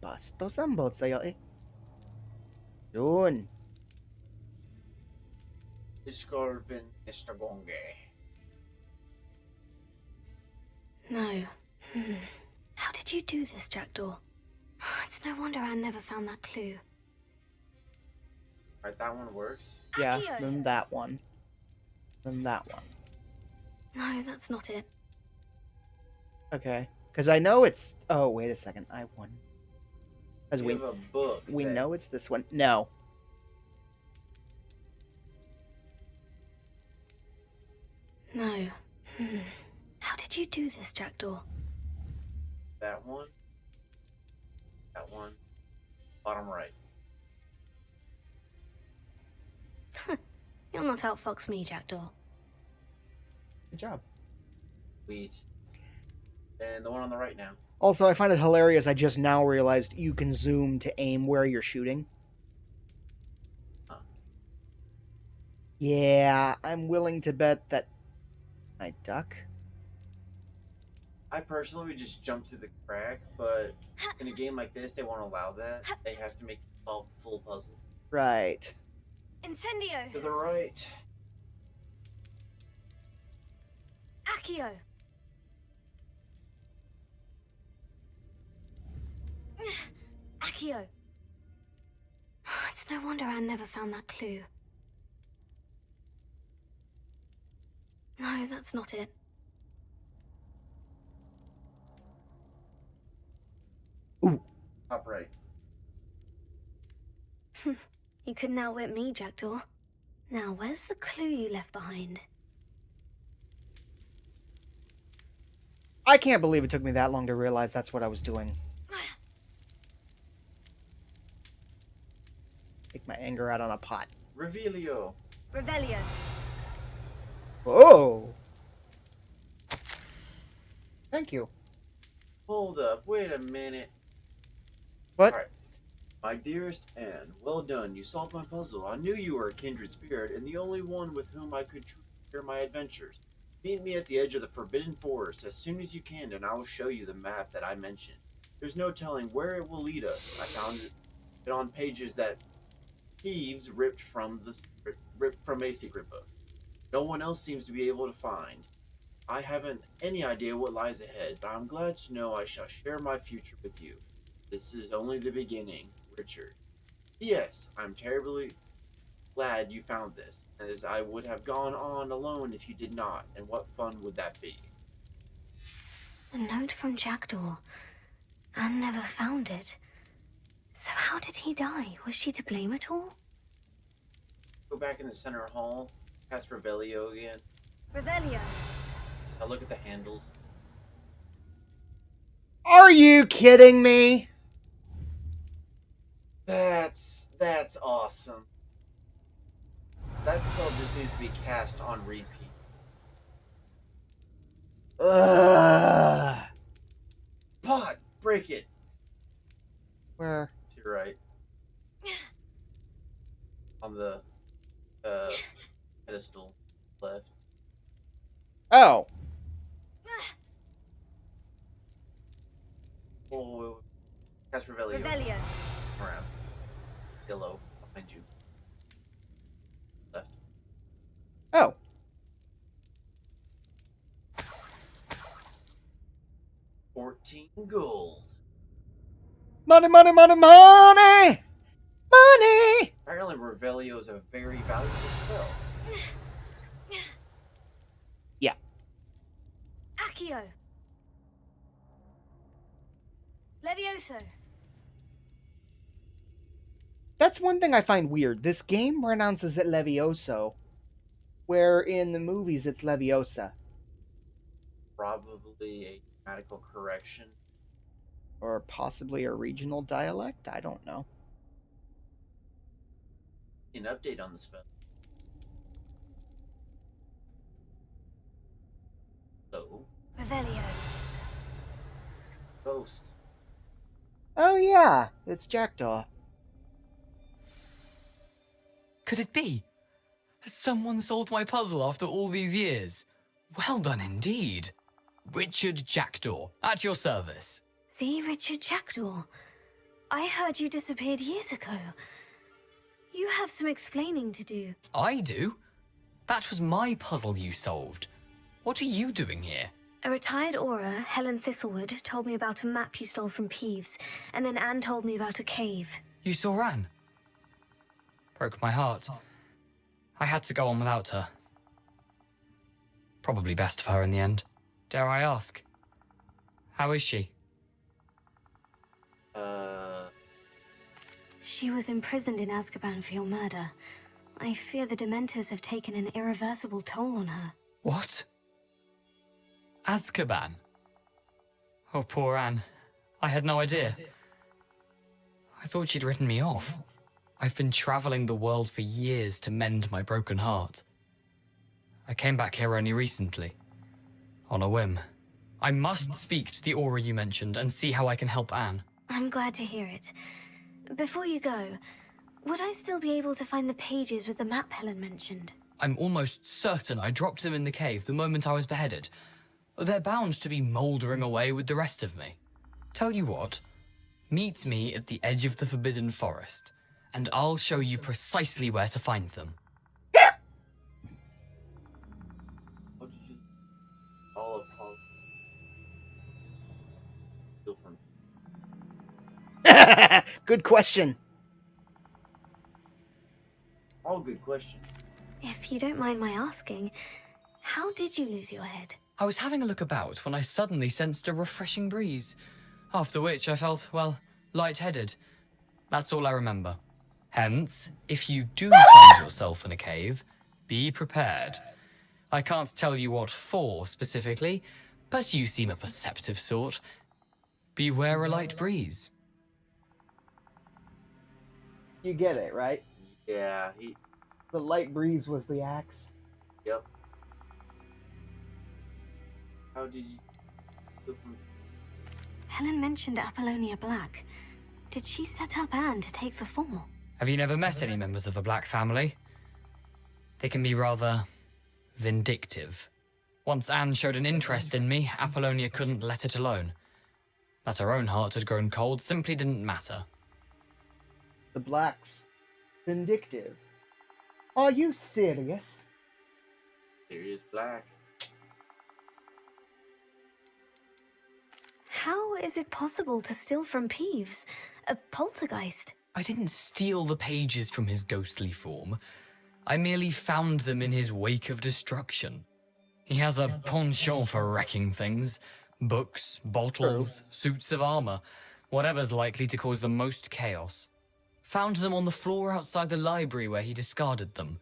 Basto sambot sa'yo eh. Yun. Iscorvin Estrabonge. No. How did you do this, Jackdaw? It's no wonder Anne never found that clue. Alright, that one works. Yeah, Accio. then that one. Then that one. No, that's not it. Okay. Because I know it's... Oh, wait a second. I won. Because We have a book. we that- know it's this one. No. No. How did you do this, Jackdaw? That one. That one. Bottom right. You'll not outfox me, Jackdaw. Good job. Sweet. And the one on the right now. Also, I find it hilarious. I just now realized you can zoom to aim where you're shooting. Huh. Yeah, I'm willing to bet that I duck. I personally would just jump through the crack, but in a game like this, they won't allow that. They have to make you solve the full puzzle. Right. Incendio. To the right. Accio. Accio. It's no wonder Anne never found that clue. No, that's not it. Ooh. Top right. You couldn't outwit me, Jackdaw. Now, where's the clue you left behind? I can't believe it took me that long to realize that's what I was doing. Take my anger out on a pot. Revelio. Revelio. Oh! Thank you. Hold up. Wait a minute. What? All right. My dearest Anne, well done. You solved my puzzle. I knew you were a kindred spirit and the only one with whom I could share my adventures. Meet me at the edge of the Forbidden Forest as soon as you can, and I will show you the map that I mentioned. There's no telling where it will lead us. I found it on pages that thieves ripped from a secret book. No one else seems to be able to find. I haven't any idea what lies ahead, but I'm glad to know I shall share my future with you. This is only the beginning, Richard. P.S. I'm terribly glad you found this, as I would have gone on alone if you did not, and what fun would that be? A note from Jackdaw. Anne never found it. So how did he die? Was she to blame at all? Go back in the center hall, cast Revelio again. Revelio. Now look at the handles. Are you kidding me? That's awesome. That spell just needs to be cast on repeat. Ugh. Pot! Break it! Where? To your right. On the pedestal left. Oh. Oh, cast Revelio. Revelio. Around. Yellow behind you. Left. Oh. $14 gold. Money, money, money, money! Money! Apparently Revelio is a very valuable spell. Yeah. Accio. Levioso. That's one thing I find weird. This game pronounces it Levioso, where in the movies it's Leviosa. Probably a grammatical correction. Or possibly a regional dialect? I don't know. An update on the spell. So, Revelio. Ghost. Oh yeah, it's Jackdaw. Could it be? Has someone solved my puzzle after all these years? Well done indeed. Richard Jackdaw, at your service. The Richard Jackdaw. I heard you disappeared years ago. You have some explaining to do. I do? That was my puzzle you solved. What are you doing here? A retired Aura, Helen Thistlewood, told me about a map you stole from Peeves, and then Anne told me about a cave. You saw Anne? Broke my heart. I had to go on without her. Probably best for her in the end. Dare I ask? How is she? She was imprisoned in Azkaban for your murder. I fear the Dementors have taken an irreversible toll on her. What? Azkaban? Oh, poor Anne. I had no idea. I thought she'd written me off. I've been traveling the world for years to mend my broken heart. I came back here only recently. On a whim. I must speak to the Aura you mentioned and see how I can help Anne. I'm glad to hear it. Before you go, would I still be able to find the pages with the map Helen mentioned? I'm almost certain I dropped them in the cave the moment I was beheaded. They're bound to be mouldering away with the rest of me. Tell you what, meet me at the edge of the Forbidden Forest, and I'll show you precisely where to find them. What did you all upon? Feel from Good question. all good questions. If you don't mind my asking, How did you lose your head? I was having a look about when I suddenly sensed a refreshing breeze, after which I felt, well, lightheaded. That's all I remember. Hence, if you do find yourself in a cave, be prepared. I can't tell you what for specifically, but you seem a perceptive sort. Beware a light breeze. You get it, right? Yeah, The light breeze was the axe. Yep. How did you go from... Helen mentioned Apollonia Black. Did she set up Anne to take the fall? Have you never met any members of the Black family? They can be rather vindictive. Once Anne showed an interest in me, Apollonia couldn't let it alone. That her own heart had grown cold simply didn't matter. The Blacks. Vindictive. Are you serious? Sirius Black. How is it possible to steal from Peeves? A poltergeist? I didn't steal the pages from his ghostly form. I merely found them in his wake of destruction. He has a penchant for wrecking things. Books, bottles, suits of armor. Whatever's likely to cause the most chaos. Found them on the floor outside the library where he discarded them.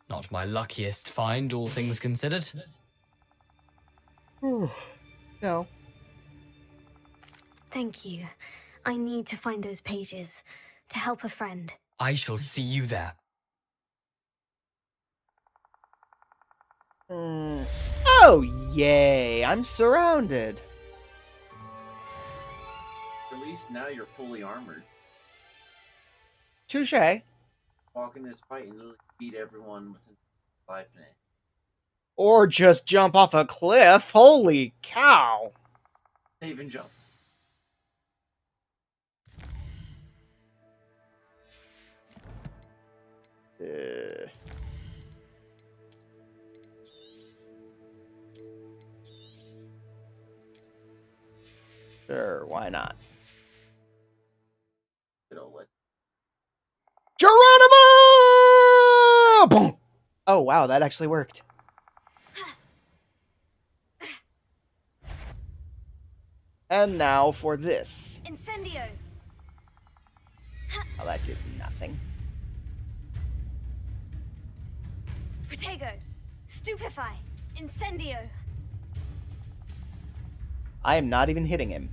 Not my luckiest find, all things considered. No. Thank you. I need to find those pages to help a friend. I shall see you there. Oh, yay. I'm surrounded. At least now you're fully armored. Touche. Walk in this fight and literally beat everyone within life in it. Or just jump off a cliff. Holy cow. Save and jump. Sure, why not? Good old let. Geronimo! Boom! Oh, wow, that actually worked. And now for this. Incendio! Oh, that did nothing. Protego! Stupefy! Incendio! I am not even hitting him.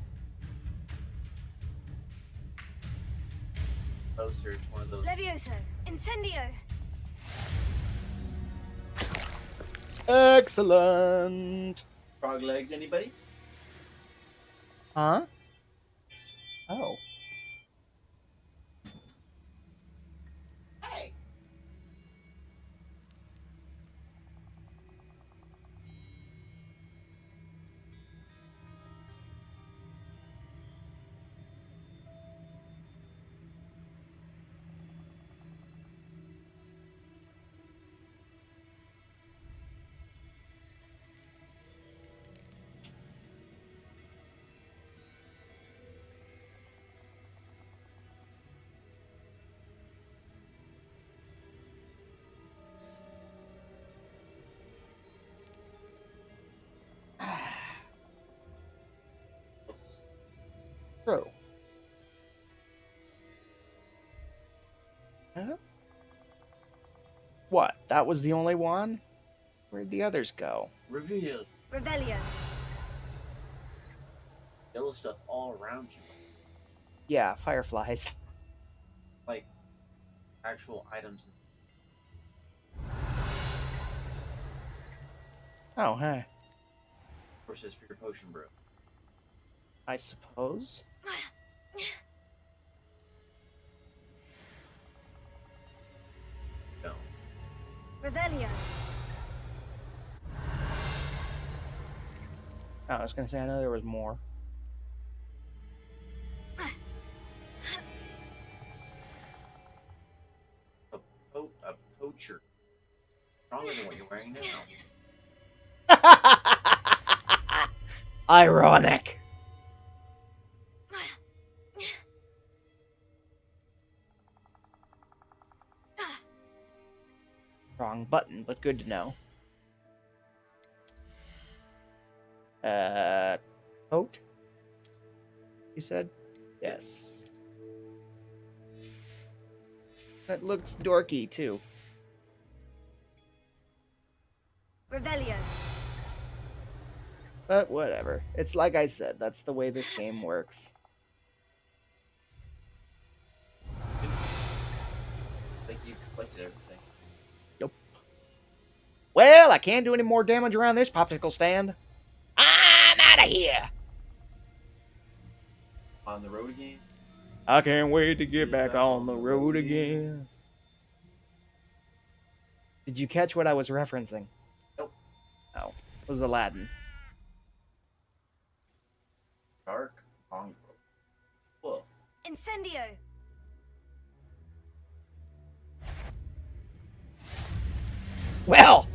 Closer, it's one of those. Levioso! Incendio! Excellent. Frog legs, anybody? Huh? Oh. Hey! True. Huh? What? That was the only one? Where'd the others go? Reveal. Revelio! Yellow stuff all around you. Yeah, fireflies. Like actual items. Oh, hey. Resources for your potion brew. I suppose. No. Revelio! Oh, I was gonna say, I know there was more. A poacher. Stronger than what you're wearing now. Ironic. Wrong button, but good to know. Coat? You said? Yes. That looks dorky, too. Revelio. But whatever. It's like I said, that's the way this game works. I think you've collected everything. Nope. Well, I can't do any more damage around this popsicle stand. I'm out of here! On the road again? I can't wait to get back on the road again. Did you catch what I was referencing? Nope. Oh, it was Aladdin. Dark Mongrel. Wolf. Incendio. Well!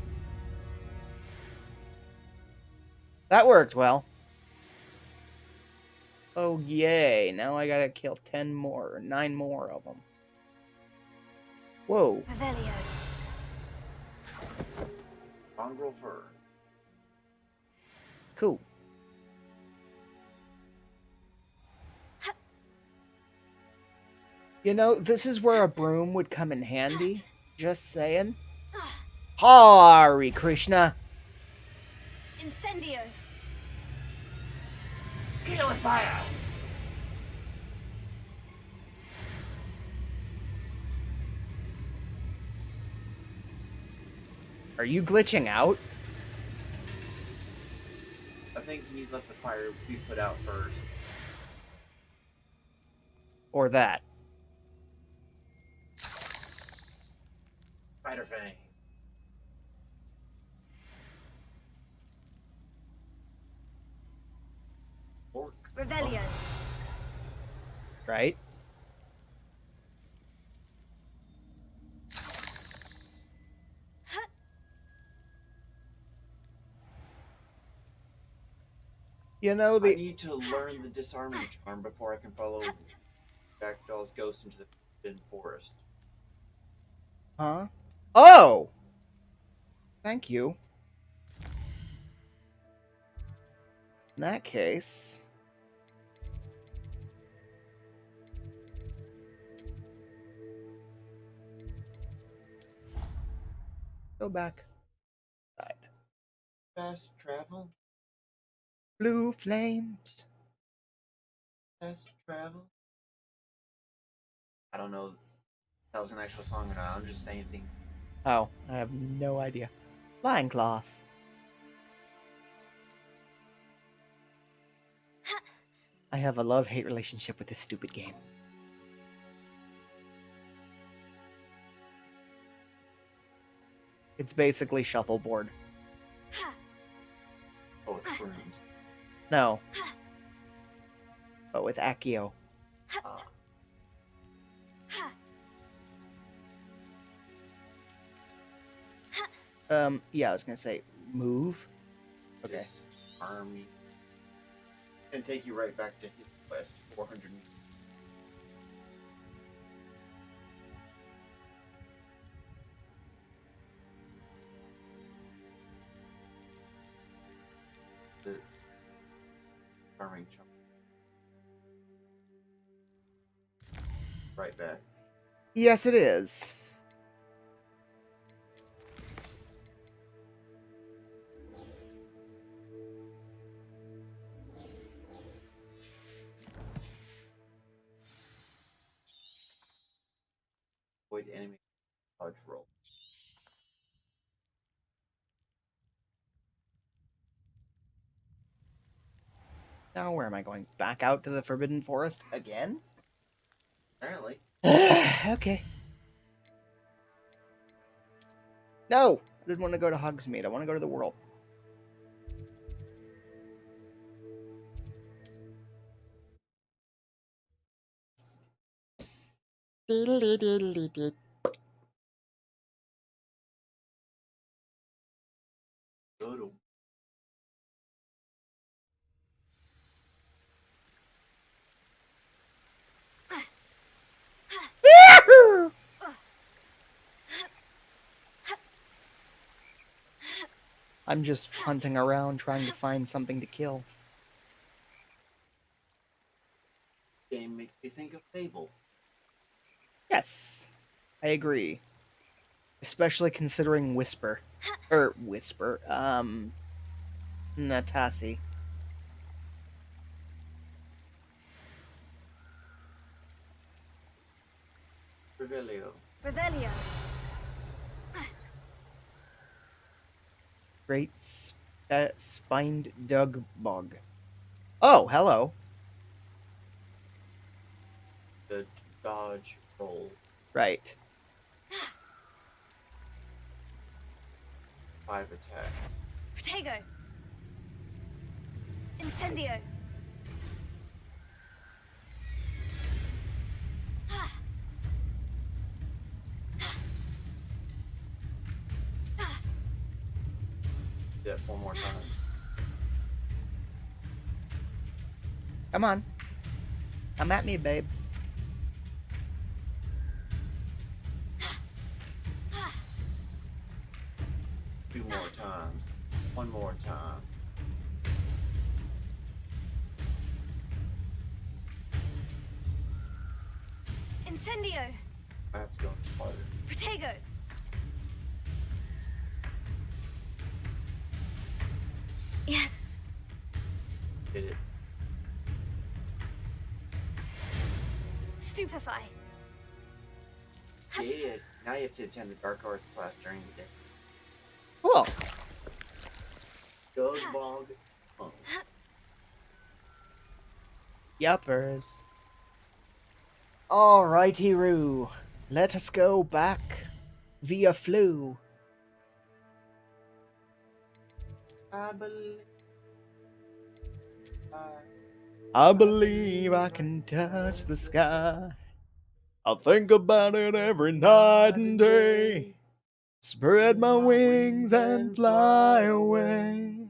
That worked well. Oh, yay. Now I gotta kill 10 more, or 9 more of them. Whoa. Revelio. Mongrel fur. Cool. You know, this is where a broom would come in handy. Just saying. Hare Krishna. Incendio. Kill with fire! Are you glitching out? I think you need to let the fire be put out first. Or that? Spider Fang. Orc. Revelio. Right? You know, I need to learn the disarming charm before I can follow Jackdaw's ghost into the forbidden forest. Huh? Oh! Thank you. In that case... Go back. Side. Fast travel? Blue flames. Fast travel? I don't know if that was an actual song or not. I'm just saying things. Oh, I have no idea. Flying class. I have a love-hate relationship with this stupid game. It's basically shuffleboard. Oh, it's brooms. No. But with Accio. Yeah, I was gonna say, move. Okay. Army. And take you right back to his quest, 400 meters. The charming chunk. Right back. Yes, it is. Avoid enemy dodge roll. Now where am I going? Back out to the Forbidden Forest again? Apparently. Okay. No! I didn't want to go to Hogsmeade. I want to go to the world. Diddly diddly did. Doodle. I'm just hunting around trying to find something to kill. Game makes me think of Fable. Yes, I agree. Especially considering Whisper. Natasi. Revelio. Revelio. Great spined dug bog. Oh, hello. The dodge roll. Right. 5 attacks. Protego. Incendio. Do that 4 more times. Come on. Come at me, babe. Two more times. 1 more time. Incendio. I have to go farther. Protego. Yes. Did it. Stupefy. Yeah, now you have to attend the dark arts class during the day. Cool. Dug bog. Oh. Yuppers. Alrighty, Roo. Let us go back via flu. I believe. I believe I can touch the sky. I'll think about it every night and day. Spread my wings and fly away.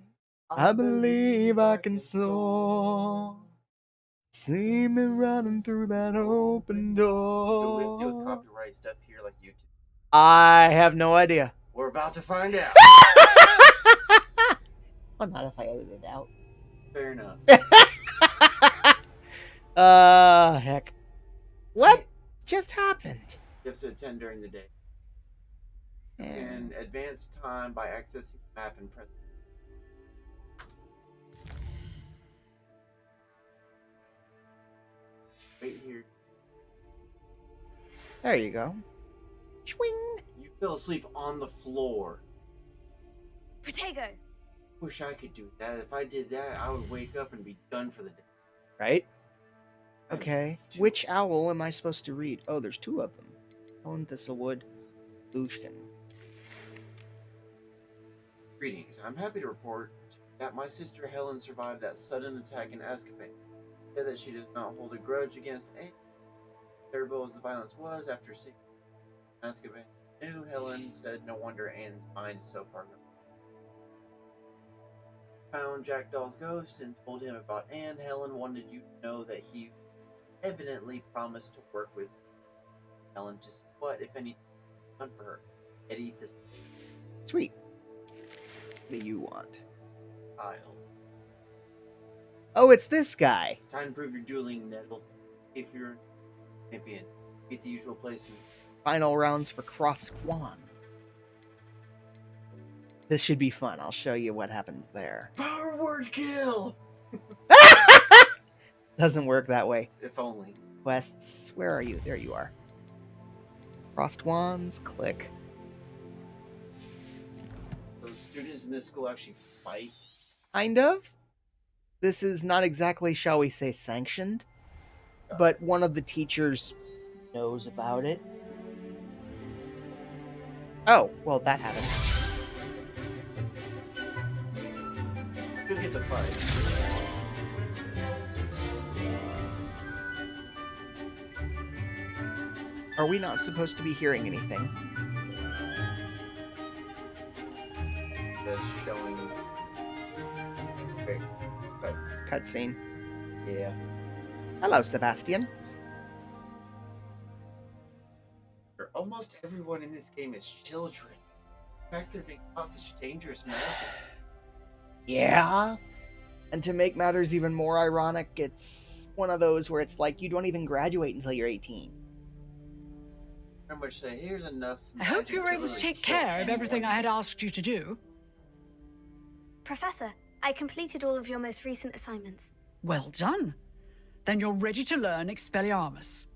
I believe I can soar. See me running through that open Go with you with door. copyright stuff here like YouTube. I have no idea. We're about to find out. Well, not if I edit it out. Fair enough. Heck. What just happened? You have to attend during the day. Yeah. And advance time by accessing the map and press. Wait here. There you go. Swing. You fell asleep on the floor. Protego. Wish I could do that. If I did that, I would wake up and be done for the day. Right? Okay. Which owl am I supposed to read? Oh, there's 2 of them. Helen Thistlewood, Lushkin. Greetings. I'm happy to report that my sister Helen survived that sudden attack in Azkaban. She said that she does not hold a grudge against Anne. Terrible as the violence was, after seeing Azkaban, knew Helen said no wonder Anne's mind is so far gone. Found Jackdaw's ghost and told him about Anne. Helen wanted you to know that he evidently promised to work with Helen to see what, if anything, done for her. Eddie this Sweet. What do you want? Kyle. Oh, it's this guy. Time to prove your dueling nettle. If you're a champion, be at the usual place. Final rounds for Cross Swan. This should be fun. I'll show you what happens there. Power word kill! Doesn't work that way. If only. Quests. Where are you? There you are. Crossed wands. Click. Those students in this school actually fight. Kind of. This is not exactly, shall we say, sanctioned. But one of the teachers knows about it. Oh, well, that happened. Who get the fight? Are we not supposed to be hearing anything? Just showing. Okay. But Cutscene. yeah. Hello, Sebastian. Almost everyone in this game is children. The fact that it caused such dangerous magic. Yeah. And to make matters even more ironic, it's one of those where it's like you don't even graduate until you're 18. Pretty much say, here's enough. I hope magic you were able to really take kill care of everything I had anyone. asked you to do. Professor, I completed all of your most recent assignments. Well done. Then you're ready to learn Expelliarmus.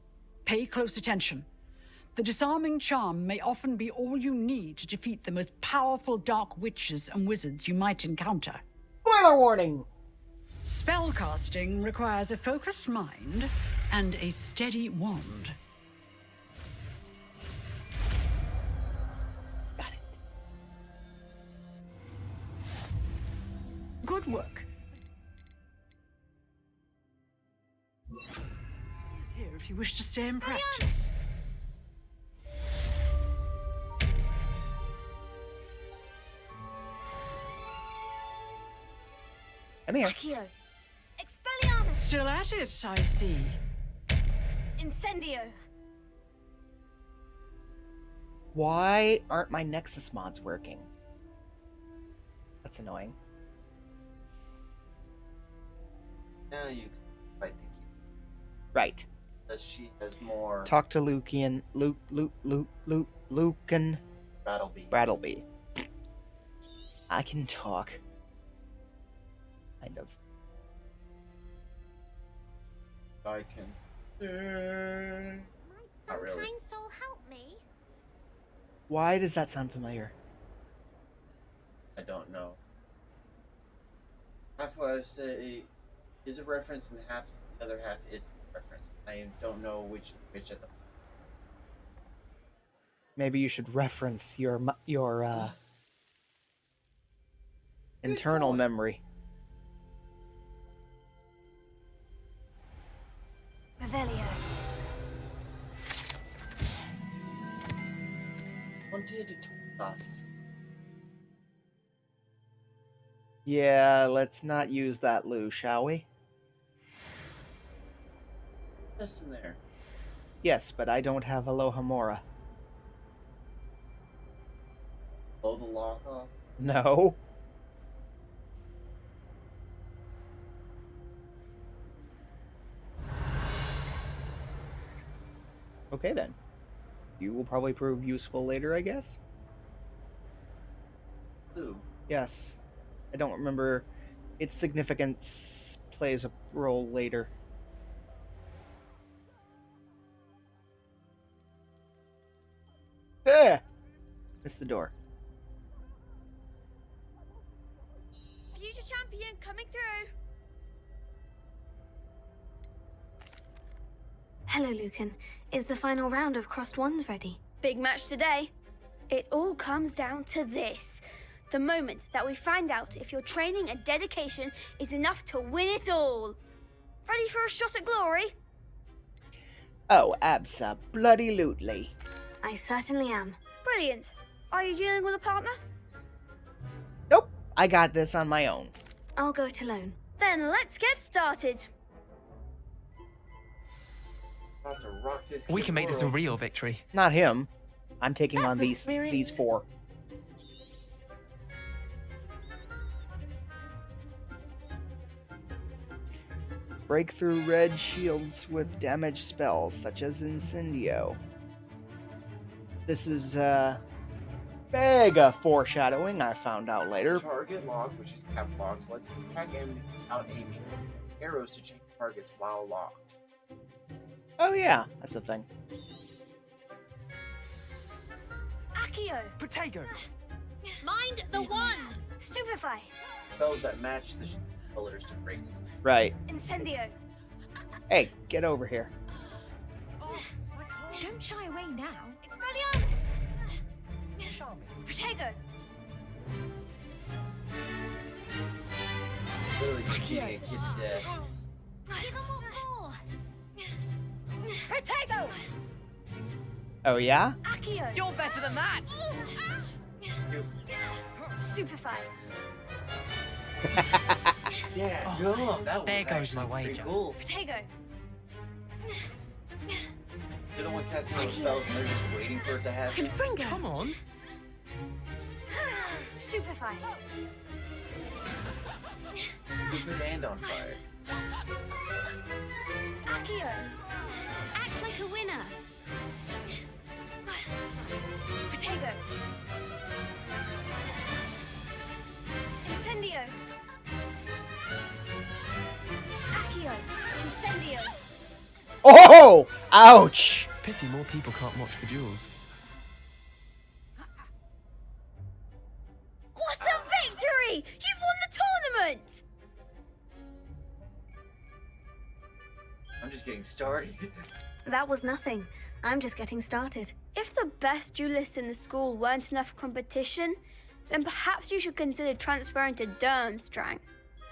Pay close attention. The disarming charm may often be all you need to defeat the most powerful dark witches and wizards you might encounter. Spoiler warning! Spellcasting requires a focused mind and a steady wand. Got it. Good work. Here if you wish to stay in practice. Come here. Accio. Expelliarmus. Still at it, I see. Incendio. Why aren't my Nexus mods working? That's annoying. Now you can fight the key. Right. Because she has more Talk to Lucian. Lucan Brattleby. I can talk. Kind of. I can. Not really. Sunshine Soul help me? Why does that sound familiar? I don't know. Half what I say is a reference, and half the other half is a reference. I don't know which at the. Maybe you should reference your internal point. memory. Revelio. Wanted to dots. Yeah, let's not use that Lou, shall we? Just in there. Yes, but I don't have Alohomora. Blow the lock off. No. Okay then. You will probably prove useful later, I guess? Ooh. Yes. I don't remember. Its significance plays a role later. There! Missed the door. Future champion coming through. Hello, Lucan. Is the final round of Crossed Wands ready? Big match today. It all comes down to this. The moment that we find out if your training and dedication is enough to win it all. Ready for a shot at glory? Oh, abso-bloody-lutely. I certainly am. Brilliant. Are you dealing with a partner? Nope, I got this on my own. I'll go it alone. Then let's get started. About to rock this. We kid's can make this a world. real victory. Not him. I'm taking That's on the these spirit. four. Break through red shields with damage spells, such as Incendio. This is, mega foreshadowing, I found out later. Target lock, which is cap locks, lets you attack enemies without aiming. Arrows to change targets while locked. Oh yeah, that's a thing. Accio. Protego! Mind the wand. Stupefy. Spells that match the colors to break. Right. Incendio. Hey, get over here. Don't shy away now. Expelliarmus. Protego. Literally competing a kid to death. Give him what for. Protego. Oh yeah? Accio. You're better than that! Stupefy. Yeah, Oh, go. That there was goes actually my pretty wager. Cool. Protego. You're the one casting all the spells and they're just waiting for it to happen. Confringo. Come on! Stupefy. Stupid and on fire. Accio. Act like a winner. Protego. Incendio. Accio. Incendio. Oh! Ouch! Pity more people can't watch the duels. What a victory! You've won the tournament! I'm just getting started. That was nothing. I'm just getting started. If the best duelists in the school weren't enough competition, then perhaps you should consider transferring to Durmstrang.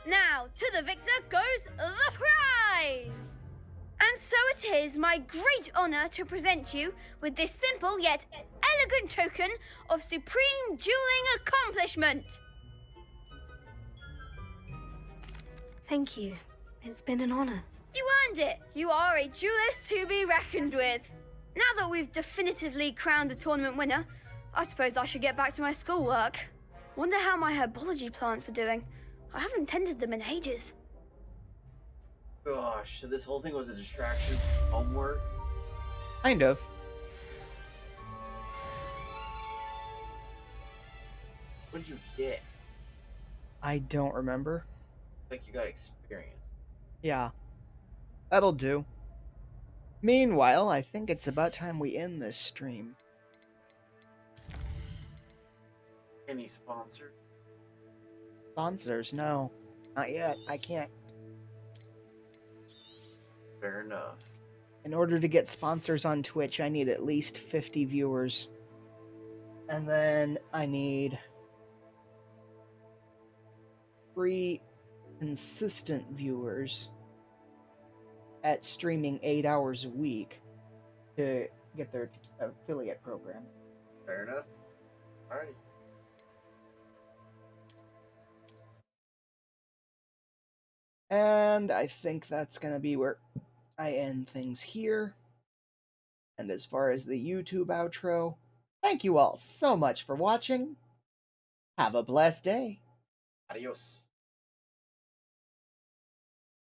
Now, to the victor goes the prize! And so it is my great honour to present you with this simple yet elegant token of supreme dueling accomplishment. Thank you. It's been an honor. You earned it. You are a duelist to be reckoned with. Now that we've definitively crowned the tournament winner, I suppose I should get back to my schoolwork. Wonder how my herbology plants are doing. I haven't tended them in ages. Gosh, so this whole thing was a distraction. Homework. Kind of. What did you get? I don't remember. Like you got experience. Yeah. That'll do. Meanwhile, I think it's about time we end this stream. Any sponsor? Sponsors? No. Not yet. I can't. Fair enough. In order to get sponsors on Twitch, I need at least 50 viewers. And then I need 3 consistent viewers at streaming 8 hours a week to get their affiliate program. Fair enough. Alright. And I think that's going to be where I end things here. And as far as the YouTube outro, thank you all so much for watching. Have a blessed day. Adios.